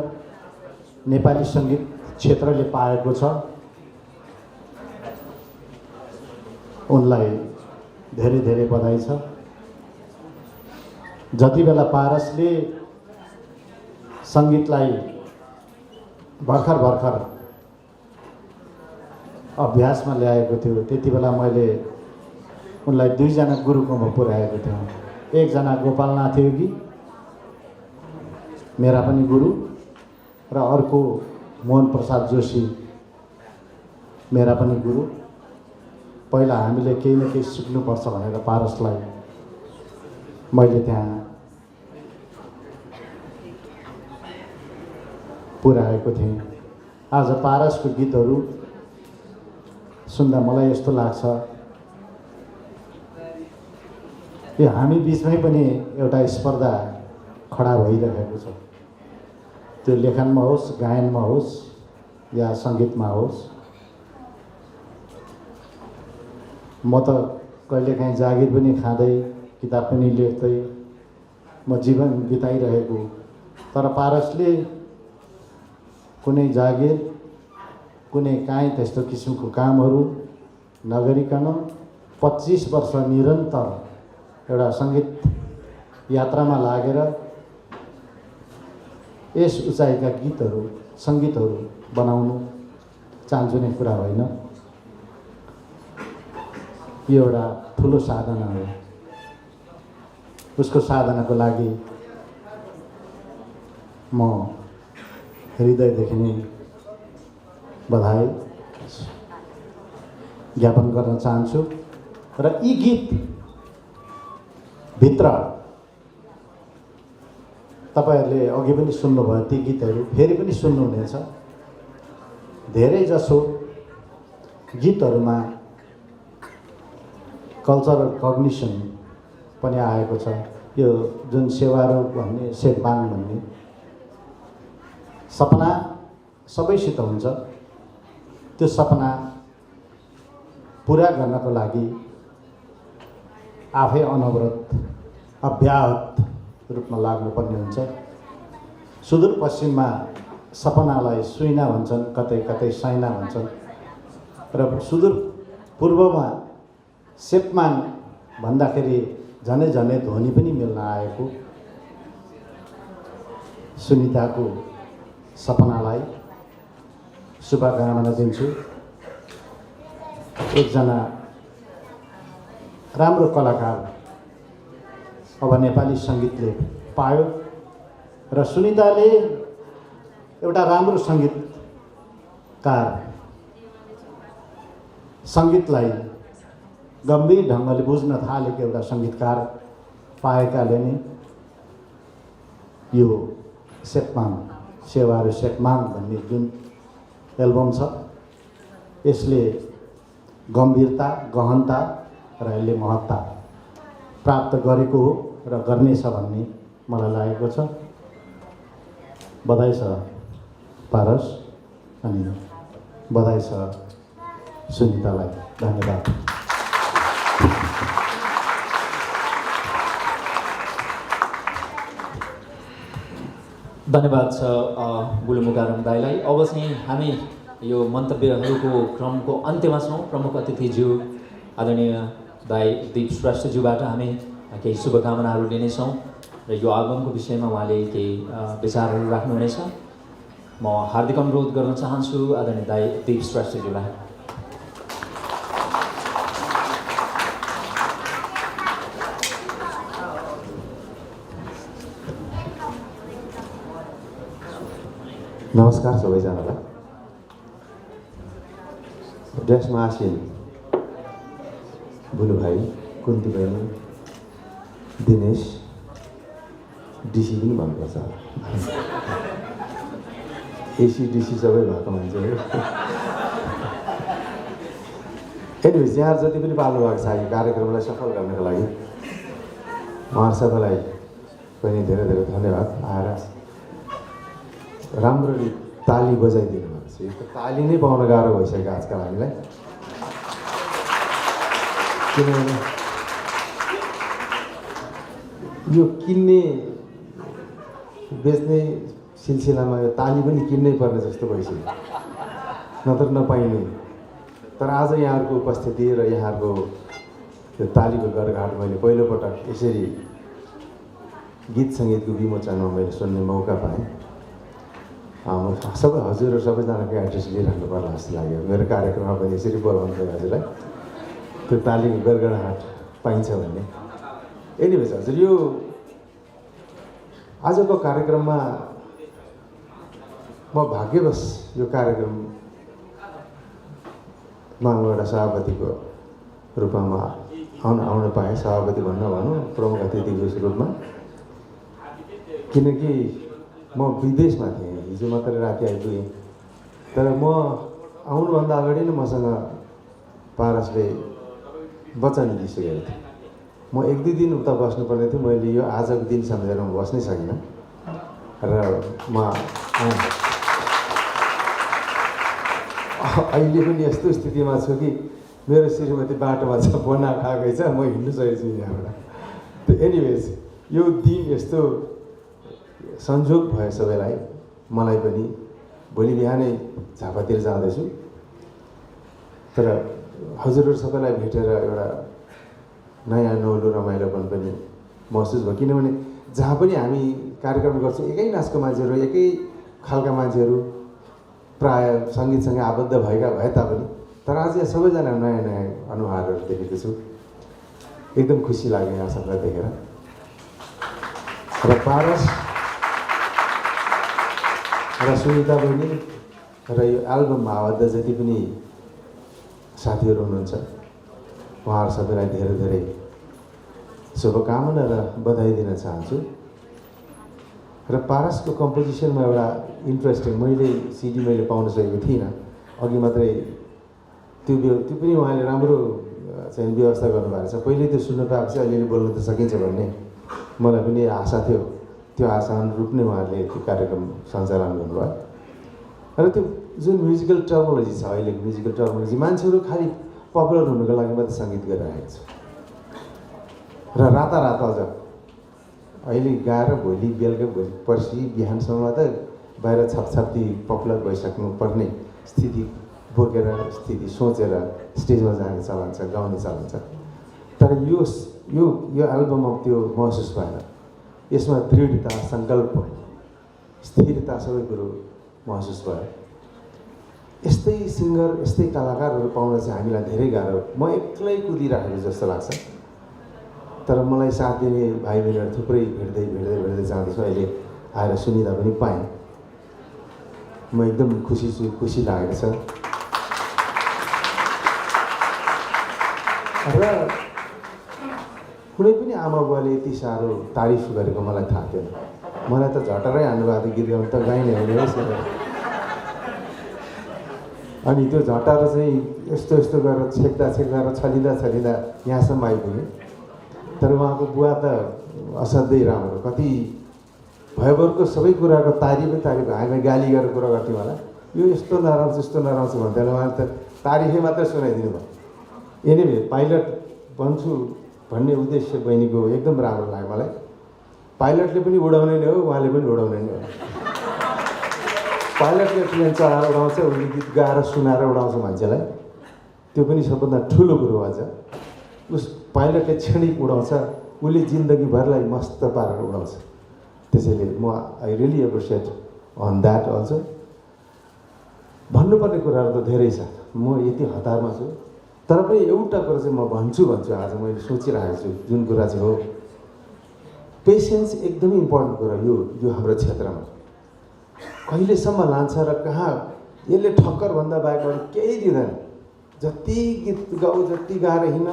S3: नेपाली सङ्गीत क्षेत्रले पाएको छ। उनलाई धेरै धेरै बधाई छ। जति बेला पारसले सङ्गीतलाई भर्खर अभ्यासमा ल्याएको थियो, त्यति बेला मैले उनलाई 2 जना गुरुकोमा पुर्याएको थिएँ। एकजना गोपालनाथ योगी, मेरा पनि गुरु, र अर्को मोहन प्रसाद जोशी, मेरा पनि गुरु। पहिला हामीले केही न केही सिक्नुपर्छ भनेर पारसलाई मैले त्यहाँ पुर्याएको थिएँ। आज पारसको गीतहरू सुन्दा मलाई यस्तो लाग्छ यो हामी बिचमै पनि एउटा स्पर्धा खडा भइरहेको छ। त्यो लेखनमा होस्, गायनमा होस् या सङ्गीतमा होस्। म त कहिलेकाहीँ जागिर पनि खाँदै, किताब पनि लेख्दै म जीवन बिताइरहेको, तर पारसले कुनै जागिर, कुनै काहीँ त्यस्तो किसिमको कामहरू नगरिकन 25 वर्ष निरन्तर एउटा सङ्गीत यात्रामा लागेर यस उचाइका गीतहरू, सङ्गीतहरू बनाउनु चान्चुने कुरा होइन। यो एउटा ठुलो साधना हो। उसको साधनाको लागि म हृदयदेखि नै बधाई ज्ञापन गर्न चाहन्छु। र यी गीत भित्र तपाईहरूले अघि पनि सुन्नुभयो, ती गीतहरू फेरि पनि सुन्नुहुनेछ। धेरै जसो गीतहरूमा कल्चरल कग्निसन पनि आएको छ। यो जुन सेवारो भन्ने, सेतबाङ भन्ने सपना सबैसित हुन्छ। त्यो सपना पुरा गर्नको लागि आफै अनवरत, अव्याहत रूपमा लाग्नुपर्ने हुन्छ। सुदूरपश्चिममा सपनालाई सुइना भन्छन्, कतै कतै साइना भन्छन्, र सुदूर पूर्वमा सेतमाङ भन्दाखेरि झनै झनै ध्वनि पनि मिल्न आएको। सुनिताको सपनालाई शुभकामना दिन्छु। एकजना राम्रो कलाकार अब नेपाली सङ्गीतले पायो, र सुनिताले एउटा राम्रो सङ्गीतकार, सङ्गीतलाई गम्भीर ढङ्गले बुझ्न थालेको एउटा सङ्गीतकार पाएकाले नै यो सेतमाङ सेवाहरू सेकमाङ भन्ने जुन एल्बम छ यसले गम्भीरता गहनता र यसले महत्ता प्राप्त गरेको हो र गर्नेछ भन्ने मलाई लागेको छ। बधाई छ पारस अनि बधाई छ सुनितालाई। धन्यवाद।
S1: धन्यवाद छ बुलुमुकारम दाईलाई। अब चाहिँ हामी यो मन्तव्यहरूको क्रमको अन्त्यमा छौँ। प्रमुख अतिथिज्यू आदरणीय दाई दीप श्रेष्ठज्यूबाट हामी केही शुभकामनाहरू लिनेछौँ र यो एल्बमको विषयमा उहाँले केही विचारहरू राख्नुहुनेछ। म हार्दिक अनुरोध गर्न चाहन्छु आदरणीय दाई दीप श्रेष्ठज्यूलाई।
S9: नमस्कार सबैजनालाई। ड्रेसमा आसिन बुलु भाइ, कुन्ती बहिनी, दिनेश, डिसी पनि भन्नुपर्छ, एसी डिसी सबै भएको मान्छे हो। एनिवेज यहाँ जति पनि पाल्नु भएको छ यो कार्यक्रमलाई सफल गर्नको लागि उहाँहरू सबैलाई पनि धेरै धेरै धन्यवाद। आएर राम्ररी ताली बजाइदिनु भएको छ। यो त ताली नै पाउन गाह्रो भइसक्यो आजकल हामीलाई, किनभने यो किन्ने बेच्ने सिलसिलामा यो ताली पनि किन्नै पर्ने जस्तो भइसक्यो, नत्र नपाइने। तर आज यहाँहरूको उपस्थिति र यहाँहरूको त्यो तालीको गरघाट मैले पहिलोपटक यसरी गीत सङ्गीतको विमोचनमा मैले सुन्ने मौका पाएँ। सबै हजुर सबैजनाको एड्रेस लिइराख्नु पर्ला जस्तो लाग्यो। मेरो कार्यक्रममा पनि यसरी बोलाउनु पऱ्यो हजुरलाई, त्यो तालीको गरगडाहट पाइन्छ भन्ने। एनिवेज हजुर यो आजको कार्यक्रममा म भाग्यवश यो कार्यक्रममा म एउटा सभापतिको रूपमा आउन पाएँ। सभापति भनौँ प्रमुख अतिथिको रूपमा, किनकि म विदेशमा थिएँ, हिजो मात्रै राति आइपुगेँ। तर म आउनुभन्दा अगाडि नै मसँग पारसले वचन दिइसकेको थिएँ म 1-2 दिन उता बस्नुपर्ने थियो। मैले यो आजको दिन सम्झेर म बस्नै सकिनँ र म अहिले पनि यस्तो स्थितिमा छु कि मेरो श्रीमती बाटोमा छ, बना खाएकै छ, म हिँड्नु सकेको छु यहाँबाट। एनिवेज यो दिन यस्तो संयोग भयो सबैलाई, मलाई पनि। भोलि बिहानै झापातिर जाँदैछु, तर हजुरहरू सबैलाई भेटेर एउटा नयाँ नौलो रमाइलोपन पनि महसुस भयो। किनभने जहाँ पनि हामी कार्यक्रम गर्छौँ एकै नाचको मान्छेहरू, एकै खालका मान्छेहरू प्रायः सङ्गीतसँग आबद्ध भए तापनि, तर आज यहाँ सबैजना नयाँ नयाँ अनुहारहरू देखेको छु। एकदम खुसी लाग्यो यहाँ सबैलाई देखेर। र पारस र सुनिता बहिनी र यो एल्बममा आबद्ध जति पनि साथीहरू हुनुहुन्छ उहाँहरू सबैलाई धेरै धेरै शुभकामना र बधाई दिन चाहन्छु। र पारसको कम्पोजिसनमा एउटा इन्ट्रेस्टिङ सिडी मैले पाउन सकेको थिइनँ अघि मात्रै। त्यो पनि उहाँले राम्रो चाहिँ व्यवस्था गर्नुभएको छ। पहिले त्यो सुन्न पाएको चाहिँ अलिअलि बोल्न त सकिन्छ भन्ने मलाई पनि आशा थियो। त्यो आशा अनुरूप नै उहाँहरूले त्यो कार्यक्रम सञ्चालन गर्नुभयो। र त्यो जुन म्युजिकल टर्मोलोजी छ, अहिलेको म्युजिकल टर्मोलोजी, मान्छेहरू खालि पपुलर हुनुको लागि मात्रै सङ्गीत गरिरहेको छ र रातारात अझ अहिले गाएर भोलि बेलुका पर्सि बिहानसम्म त बाहिर छपछाप्ती पपुलर भइसक्नु पर्ने स्थिति बोकेर सोचेर स्टेजमा जाने चलन छ, गाउने चलन छ। तर यो एल्बममा त्यो महसुस भएन। यसमा दृढता, सङ्कल्प, स्थिरता सबै कुरो महसुस भयो। यस्तै सिङ्गर, यस्तै कलाकारहरू पाउन चाहिँ हामीलाई धेरै गाह्रो। म एक्लै कुदिराखेको जस्तो लाग्छ। तर मलाई साथ दिने भाइ बहिनीहरू थुप्रै भेट्दै जाँदैछु। अहिले आएर सुनिदा पनि पाएँ। म एकदम खुसी छु, खुसी लागेको छ। र कुनै पनि आमा बुवाले यति साह्रो तारिफ गरेको मलाई थाहा थिएन। मलाई त झटरै हान्नुभएको थियो गीत गाउनु त गाइने हुने है सर। अनि त्यो झटार चाहिँ यस्तो यस्तो गरेर छेक्दा र छलिँदा यहाँसम्म आइपुग्यो। तर उहाँको बुवा त असाध्यै राम्रो, कति भयभरको सबै कुराको तारिफ हामी गाली गरेर कुरा गर्थ्यौँ होला, यो यस्तो नराम्रो यस्तो नराम्रो भन्दैन, उहाँले त तारिफै मात्रै सुनाइदिनु भयो। एनिवे पाइलट बन्छु भन्ने उद्देश्य बहिनीको एकदम राम्रो लाग्यो मलाई। पाइलटले पनि उडाउने नै हो, उहाँले पनि उडाउने नै हो। पाइलटले प्लेन चढाएर उडाउँछ, उसले गीत गाएर सुनाएर उडाउँछ मान्छेलाई, त्यो पनि सबभन्दा ठुलो कुरो अझ। उस पाइलटले क्षणिक उडाउँछ, उसले जिन्दगीभरलाई मस्त पारेर उडाउँछ। त्यसैले म I really appreciate on that also. भन्नुपर्ने कुराहरू त धेरै छ, म यति हतारमा छु। तर पनि एउटा कुरा चाहिँ म भन्छु आज मैले सोचिरहेको छु, जुन कुरा चाहिँ हो पेसेन्स एकदमै इम्पोर्टेन्ट कुरा यो हाम्रो क्षेत्रमा। कहिलेसम्म लान्छ र कहाँ यसले ठक्कर भन्दा बाहेक अरू केही दिँदैन। जति गीत गाऊ, जति गाएर हिँड,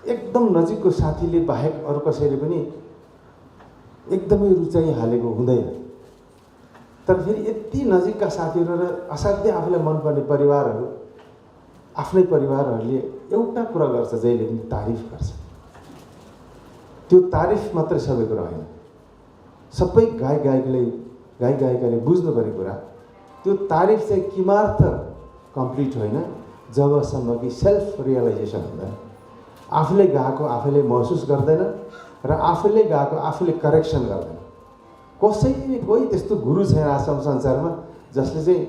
S9: एकदम नजिकको साथीले बाहेक अरू कसैले पनि एकदमै रुचाइहालेको हुँदैन। तर फेरि यति नजिकका साथीहरू र असाध्यै आफूलाई मनपर्ने परिवारहरू, आफ्नै परिवारहरूले एउटा कुरा गर्छ, जहिले पनि तारिफ गर्छ। त्यो तारिफ मात्रै सबै कुरा होइन, सबै गायकले बुझ्नुपर्ने कुरा त्यो तारिफ चाहिँ किमार्थ कम्प्लिट होइन जबसम्म कि सेल्फ रियलाइजेसन हुँदैन। आफूले गाएको आफूले महसुस गर्दैन र आफूले गाएको आफूले करेक्सन गर्दैन। कोही त्यस्तो गुरु छैन आश्रम संसारमा जसले चाहिँ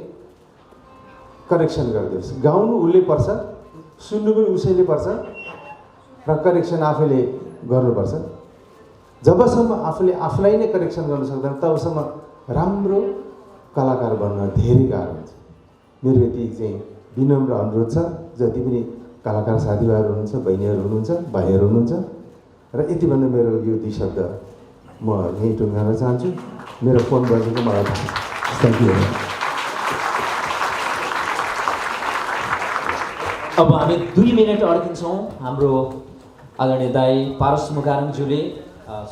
S9: करेक्सन गरिदियोस्। गाउनु उसले पर्छ, सुन्नु पनि उसैले पर्छ र करेक्सन आफैले गर्नुपर्छ। जबसम्म आफूले आफूलाई नै करेक्सन गर्न सक्दैन तबसम्म राम्रो कलाकार बन्न धेरै गाह्रो हुन्छ। मेरो यति चाहिँ विनम्र अनुरोध छ, जति पनि कलाकार साथीभाइहरू हुनुहुन्छ, बहिनीहरू हुनुहुन्छ, भाइहरू हुनुहुन्छ, र यति भन्दा मेरो यो 2 शब्द म यहीँ टुङ्गाउन चाहन्छु। मेरो फोन बजेको मलाई थाहा छ। Thank you.
S1: अब हामी 2 मिनट अड्किन्छौँ। हाम्रो आदरणीय दाई पारस मुकारङज्यूले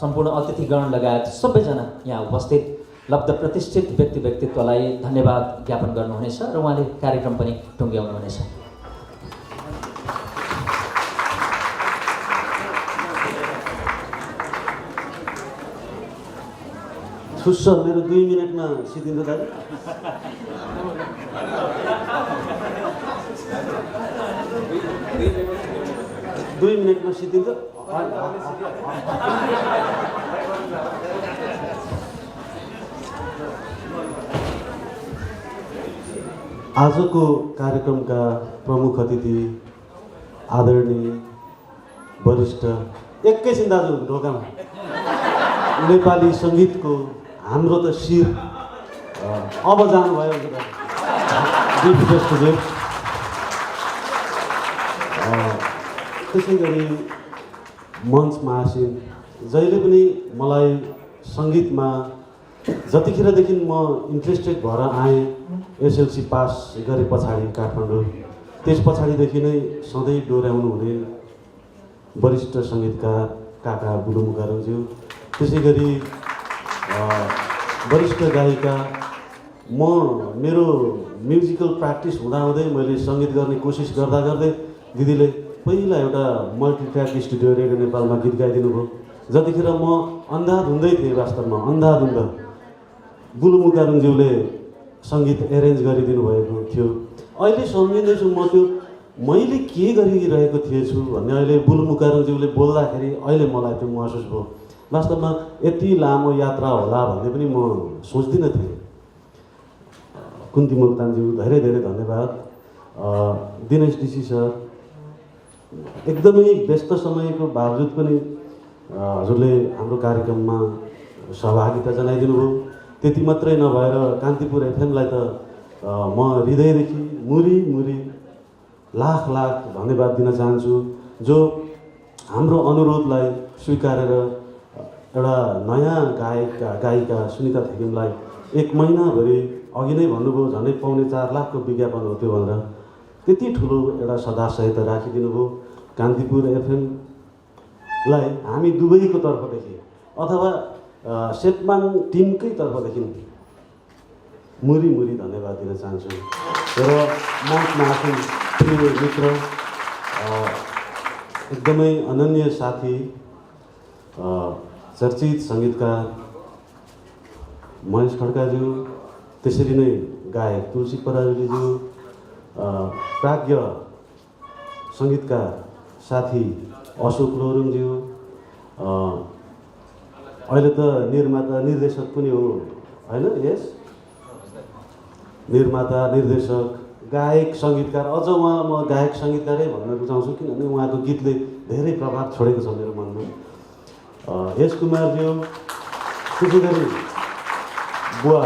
S1: सम्पूर्ण अतिथिगण लगायत सबैजना यहाँ उपस्थित लब्ध प्रतिष्ठित व्यक्तित्वलाई धन्यवाद ज्ञापन गर्नुहुनेछ र उहाँले कार्यक्रम पनि टुङ्ग्याउनुहुनेछ।
S3: खुस मेरो 2 मिनटमा सिद्धिन्छ दाजु। 2 मिनटमा सिद्धिन्छ। आजको कार्यक्रमका प्रमुख अतिथि आदरणीय वरिष्ठ, एकैछिन दाजु ढोकामा, नेपाली सङ्गीतको हाम्रो त शिर अब जानुभयो त्यसै गरी मञ्चमा आसिन जहिले पनि मलाई सङ्गीतमा जतिखेरदेखि म इन्ट्रेस्टेड भएर आएँ, एसएलसी पास गरे पछाडि काठमाडौँ, त्यस पछाडिदेखि नै सधैँ डोर्याउनु हुने वरिष्ठ सङ्गीतकार काका बुलु मुकारङज्यू, त्यसै गरी वरिष्ठ गायिका। मेरो म्युजिकल प्र्याक्टिस हुँदाहुँदै मैले सङ्गीत गर्ने कोसिस गर्दै दिदीले पहिला एउटा मल्टिट्र्याक स्टुडियो रेडियो नेपालमा गीत गाइदिनु भयो। जतिखेर म अन्धाधुन्दै थिएँ, वास्तवमा अन्धाधुन्द, बुलु मुकारङज्यूले सङ्गीत एरेन्ज गरिदिनु भएको थियो। अहिले सम्झिँदैछु म त्यो मैले के गरिरहेको थिएछु भन्ने अहिले बुलु मुकारङज्यूले बोल्दाखेरि अहिले मलाई त्यो महसुस भयो। वास्तवमा यति लामो यात्रा होला भन्ने पनि म सोच्दिनँ थिएँ। कुन्ती मोक्तानज्यू धेरै धेरै धन्यवाद। दिनेश डिसी सर, एकदमै व्यस्त समयको बावजुद पनि हजुरले हाम्रो कार्यक्रममा सहभागिता जनाइदिनु भयो। त्यति मात्रै नभएर कान्तिपुर एफएमलाई त म हृदयदेखि मुरी लाख धन्यवाद दिन चाहन्छु, जो हाम्रो अनुरोधलाई स्वीकारेर एउटा नयाँ गायिका सुनिता थेगिमलाई 1 महिनाभरि अघि नै भन्नुभयो झन्डै 4.25 लाखको विज्ञापन हो त्यो भनेर त्यति ठुलो एउटा सदाशयता राखिदिनु भयो। कान्तिपुर एफएमलाई हामी दुवैको तर्फदेखि अथवा सेटमाङ टिमकै तर्फदेखि मुरी धन्यवाद दिन चाहन्छु र मञ्चमा आफ्नो प्रिय मित्र एकदमै अनन्य साथी चर्चित सङ्गीतकार महेश खड्काज्यू, त्यसरी नै गायक तुलसी पराजुलीज्यू, प्राज्ञ सङ्गीतकार साथी अशोक लोरुङज्यू, अहिले त निर्माता निर्देशक पनि हो होइन? यस निर्माता निर्देशक गायक सङ्गीतकार, अझ उहाँ म गायक सङ्गीतकारै भन्न रुचाउँछु किनभने उहाँको गीतले धेरै प्रभाव छोडेको छ मेरो मनमा। यस कुमारज्यू, त्यसै गरी बुवा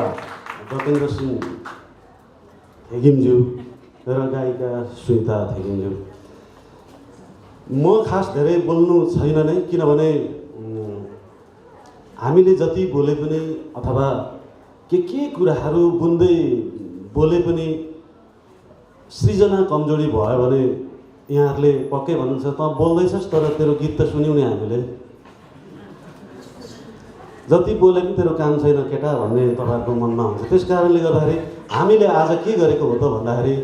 S3: दपेन्द्र सिंह थेगिमज्यू र गायिका सुनिता थेगिमज्यू। म खास धेरै बोल्नु छैन नै, किनभने हामीले जति बोले पनि अथवा के कुराहरू बुन्दै बोले पनि सृजना कमजोरी भयो भने यहाँहरूले पक्कै भन्नुहुन्छ त बोल्दैछस् तर तेरो गीत त सुन्यौँ नि हामीले, जति बोले पनि तेरो काम छैन केटा भन्ने तपाईँहरूको मनमा हुन्छ। त्यस कारणले गर्दाखेरि हामीले आज के गरेको हो त भन्दाखेरि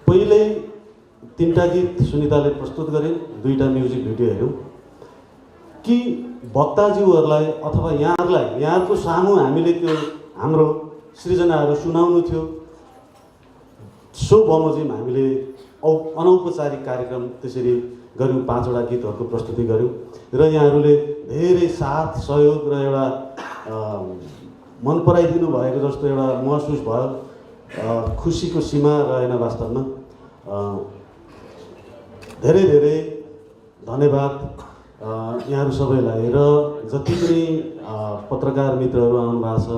S3: पहिल्यै 3टा गीत सुनिताले प्रस्तुत गरे, 2टा म्युजिक भिडियो हेऱ्यौँ कि वक्ताज्यूहरूलाई अथवा यहाँहरूको सामु हामीले त्यो हाम्रो सृजनाहरू सुनाउनु थियो। सो बमोजिम हामीले अनौपचारिक कार्यक्रम त्यसरी गऱ्यौँ, 5वटा गीतहरूको प्रस्तुति गऱ्यौँ र यहाँहरूले धेरै साथ सहयोग र एउटा मन पराइदिनु भएको जस्तो एउटा महसुस भयो। खुसीको सीमा रहेन वास्तवमा। धेरै धेरै धन्यवाद यहाँहरू सबैलाई र जति पनि पत्रकार मित्रहरू आउनु भएको छ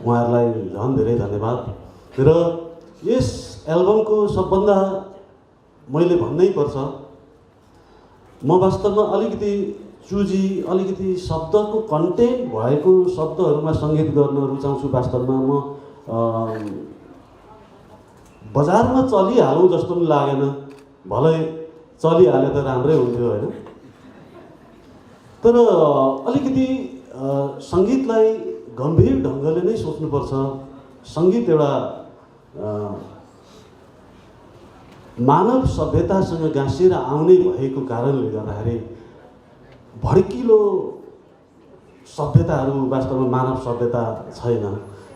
S3: उहाँहरूलाई झन् धेरै धन्यवाद। र यस एल्बमको सबभन्दा मैले भन्नै पर्छ, म वास्तवमा अलिकति चुजी, अलिकति शब्दको कन्टेन्ट भएको शब्दहरूमा सङ्गीत गर्न रुचाउँछु। वास्तवमा म बजारमा चलिहालौँ जस्तो पनि लागेन, भलै चलिहाले त राम्रै हुन्थ्यो होइन। तर अलिकति सङ्गीतलाई गम्भीर ढङ्गले नै सोच्नुपर्छ। सङ्गीत एउटा मानव सभ्यतासँग गाँसिएर आउने भएको कारणले गर्दाखेरि भड्किलो सभ्यताहरू वास्तवमा मानव सभ्यता छैन।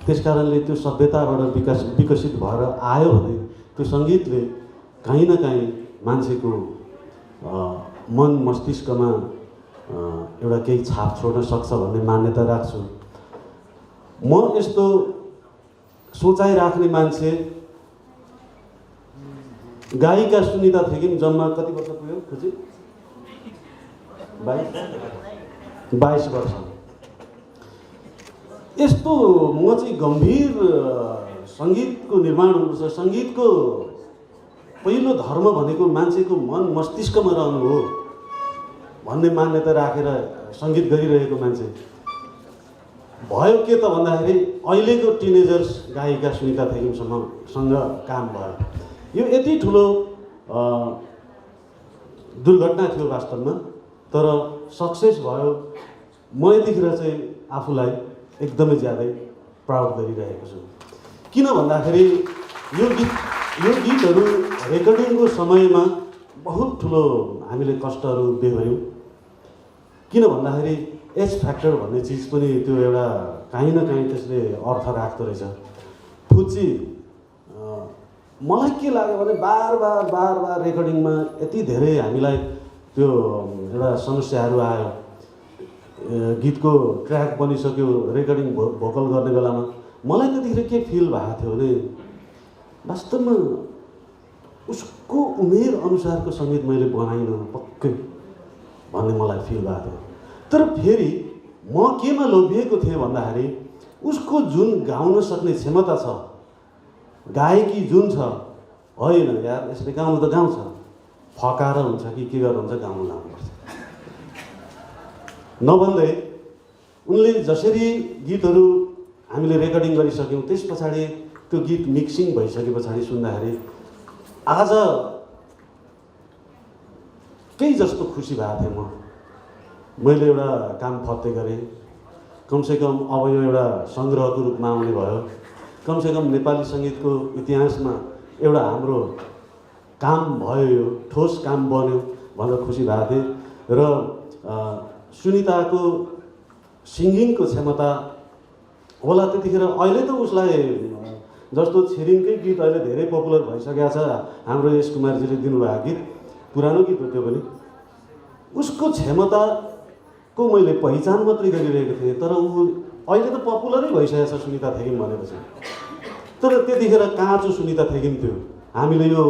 S3: त्यस कारणले त्यो सभ्यताबाट विकसित भएर आयो भने त्यो सङ्गीतले काहीँ न काहीँ मान्छेको मन मस्तिष्कमा एउटा केही छाप छोड्न सक्छ भन्ने मान्यता राख्छु। म यस्तो सोचाइ राख्ने मान्छे। गायिका सुनिता थेगिम जम्मा कति वर्ष पुग्यो? 22 वर्ष। यस्तो म चाहिँ गम्भीर सङ्गीतको निर्माण हुनुपर्छ। सङ्गीतको पहिलो धर्म भनेको मान्छेको मन मस्तिष्कमा रहनु हो भन्ने मान्यता राखेर सङ्गीत गरिरहेको मान्छे भयो। के त भन्दाखेरि अहिलेको टिनेजर्स गायिका सुनिता थेगिमसँग काम भयो। यो यति ठुलो दुर्घटना थियो वास्तवमा, तर सक्सेस भयो। म यतिखेर चाहिँ आफूलाई एकदमै ज्यादै प्राउड गरिरहेको छु। किन भन्दाखेरि यो गीतहरू रेकर्डिङको समयमा बहुत ठुलो हामीले कष्टहरू बेहोऱ्यौँ। किन भन्दाखेरि एच फ्याक्टर भन्ने चिज पनि त्यो एउटा काहीँ न काहीँ त्यसले अर्थ राख्दो रहेछ। फुच्ची मलाई के लाग्यो भने बार बार रेकर्डिङमा यति धेरै हामीलाई त्यो एउटा समस्याहरू आयो। गीतको ट्र्याक बनिसक्यो, रेकर्डिङ भोकल गर्ने बेलामा मलाई त्यतिखेर के फिल भएको थियो भने वास्तवमा उसको उमेर अनुसारको सङ्गीत मैले बनाइनँ पक्कै भन्ने मलाई फिल भएको थियो। तर फेरि म केमा लोभिएको थिएँ भन्दाखेरि उसको जुन गाउन सक्ने क्षमता छ, गायकी जुन छ, होइन यार यसले गाउनु त गाउँछ, फकाएर हुन्छ कि के गरेर हुन्छ गाउनु लानुपर्छ नभन्दै उनले जसरी गीतहरू हामीले रेकर्डिङ गरिसक्यौँ त्यस पछाडि त्यो गीत मिक्सिङ भइसके पछाडि सुन्दाखेरि आज केही जस्तो खुसी भएको थिएँ म। मैले एउटा काम फत्ते गरेँ। कमसेकम अब यो एउटा सङ्ग्रहको रूपमा आउने भयो। कमसेकम नेपाली सङ्गीतको इतिहासमा एउटा हाम्रो काम भयो, यो ठोस काम बन्यो भनेर खुसी भएको थिएँ। र सुनिताको सिङ्गिङको क्षमता होला त्यतिखेर। अहिले त उसलाई जस्तो छिरिङकै गीत अहिले धेरै पपुलर भइसकेको छ, हाम्रो यस कुमारजीले दिनुभएको गीत, पुरानो गीत हो त्यो पनि। उसको क्षमताको मैले पहिचान मात्रै गरिरहेको थिएँ, तर ऊ अहिले त पपुलरै भइसकेको छ सुनिता थेगिम भनेपछि। तर त्यतिखेर काँचो सुनिता थेगिम थियो हामीले यो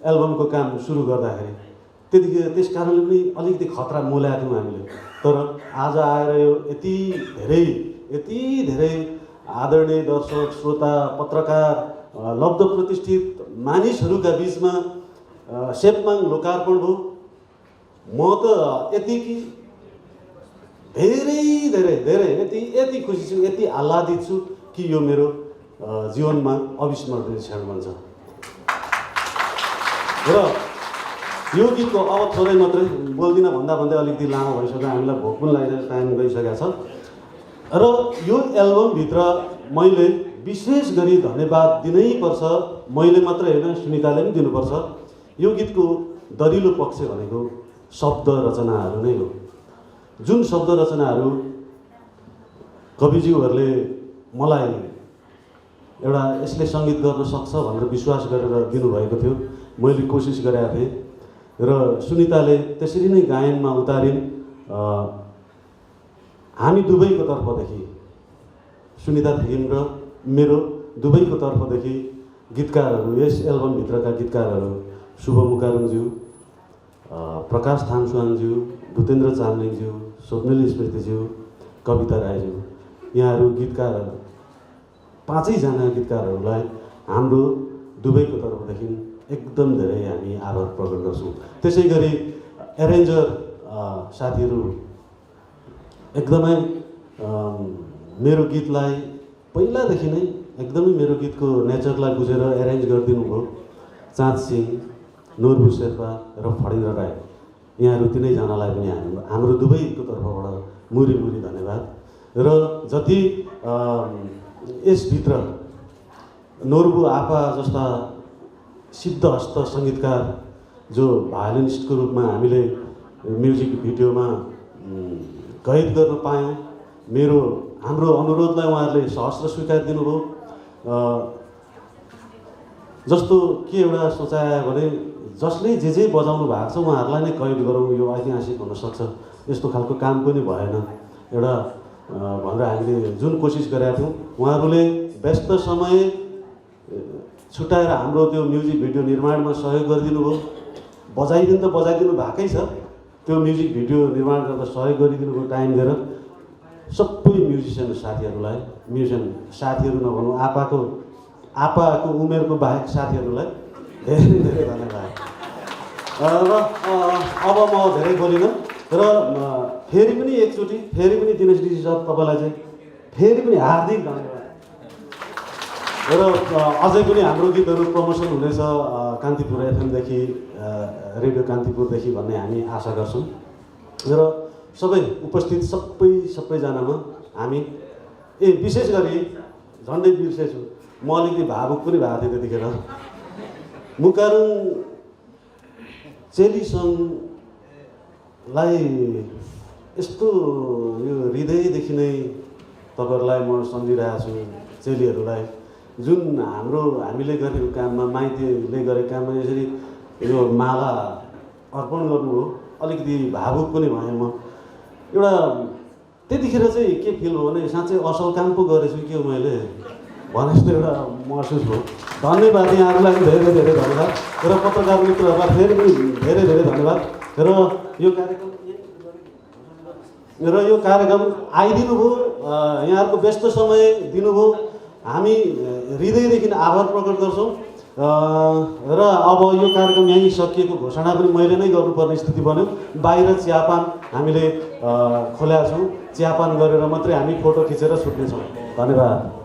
S3: एल्बमको काम सुरु गर्दाखेरि। त्यतिखेर त्यस कारणले पनि अलिकति खतरा मोलाएको थियौँ हामीले। तर आज आएर यो यति धेरै आदरणीय दर्शक, श्रोता, पत्रकार, लब्ध प्रतिष्ठित मानिसहरूका बिचमा सेपमाङ लोकार्पण भयो। म त यति धेरै खुसी छु, यति आह्लादित छु कि यो मेरो जीवनमा अविस्मरणीय क्षण बन्छ। र यो गीतको अब थोरै मात्रै बोल्दिनँ भन्दा अलिकति लामो भइसक्यो, हामीलाई भोक पनि लागिसक्यो, टाइम गइसकेको छ। र यो एल्बमभित्र मैले विशेष गरी धन्यवाद दिनै पर्छ, मैले मात्रै होइन सुनिताले पनि दिनुपर्छ। यो गीतको दरिलो पक्ष भनेको शब्द रचनाहरू नै हो। जुन शब्द रचनाहरू कविज्यूहरूले मलाई एउटा यसले सङ्गीत गर्न सक्छ भनेर विश्वास गरेर दिनुभएको थियो, मैले कोसिस गरेका थिएँ। र सुनिताले त्यसरी नै गायनमा उतारिन्। हामी दुवैको तर्फदेखि, सुनिता थेगिम र मेरो दुवैको तर्फदेखि गीतकारहरू, यस एल्बमभित्रका गीतकारहरू शुभ मुकारुङज्यू, प्रकाश थाङसुवाङज्यू, भूतेन्द्र चामलिङज्यू, स्वप्नेली स्मृतिज्यू, कविता राईज्यू, यहाँहरू गीतकारहरू, पाँचैजना गीतकारहरूलाई हाम्रो दुवैको तर्फदेखि एकदम धेरै हामी आभार प्रकट गर्छौँ। त्यसै गरी एरेन्जर साथीहरू एकदमै मेरो गीतलाई पहिलादेखि नै एकदमै मेरो गीतको नेचरलाई बुझेर एरेन्ज गरिदिनु भयो। चाँद सिंह, नोरबु शेर्पा र फणेन्द्र राई, यहाँहरू तिनैजनालाई पनि हाम्रो दुवैको तर्फबाट मुरी धन्यवाद। र जति यसभित्र नोरबु आफा जस्ता सिद्धहस्त सङ्गीतकार जो भायोलिनिस्टको रूपमा हामीले म्युजिक भिडियोमा कैद गर्न पायौँ, हाम्रो अनुरोधलाई उहाँहरूले सहर्ष स्वीकार दिनुभयो। जस्तो के एउटा सोचायो भने जसले जे बजाउनु भएको छ उहाँहरूलाई नै कैद गरौँ, यो ऐतिहासिक हुनसक्छ, यस्तो खालको काम पनि भएन एउटा भनेर हामीले जुन कोसिस गरेका थियौँ। उहाँहरूले व्यस्त समय छुट्याएर हाम्रो त्यो म्युजिक भिडियो निर्माणमा सहयोग गरिदिनु भयो। बजाइदिनु भएकै छ, त्यो म्युजिक भिडियो निर्माण गर्दा सहयोग गरिदिनु भयो टाइम दिएर। सबै म्युजिसियन साथीहरू नभनौँ, आपाको उमेरको बाहेक साथीहरूलाई धेरै धन्यवाद। र अब म धेरै बोलिनँ। र फेरि पनि एकचोटि दिनेश डी सर तपाईँलाई चाहिँ फेरि पनि हार्दिक धन्यवाद। र अझै पनि हाम्रो गीतहरू प्रमोसन हुनेछ कान्तिपुर एफएमदेखि, रेडियो कान्तिपुरदेखि भन्ने हामी आशा गर्छौँ। र सबै उपस्थित सबैजनामा हामी विशेष गरी झन्डै बिर्सेछु, म अलिकति भावुक पनि भएको थिएँ त्यतिखेर। मुकारुङ चेली सङ्घलाई यस्तो यो हृदयदेखि नै तपाईँहरूलाई म सम्झिरहेको छु। चेलीहरूलाई जुन हामीले गरेको काममा, माइतीले गरेको काममा यसरी यो माला अर्पण गर्नुभयो, अलिकति भावुक पनि भएँ म। एउटा त्यतिखेर चाहिँ के फिल भयो भने साँच्चै असल काम पो गरेछु के हो मैले भने जस्तो एउटा महसुस भयो। धन्यवाद यहाँहरूलाई पनि धेरै धन्यवाद। र पत्रकार मित्रहरूलाई फेरि पनि धेरै धन्यवाद। र यो कार्यक्रम आइदिनु भयो, यहाँहरूको व्यस्त समय दिनुभयो, हामी हृदयदेखि आभार प्रकट गर्छौँ। र अब यो कार्यक्रम यहीँ सकिएको घोषणा पनि मैले नै गर्नुपर्ने स्थिति बन्यो। बाहिर चियापान हामीले खोलेका छौँ, चियापान गरेर मात्रै हामी फोटो खिचेर छुट्नेछौँ। धन्यवाद।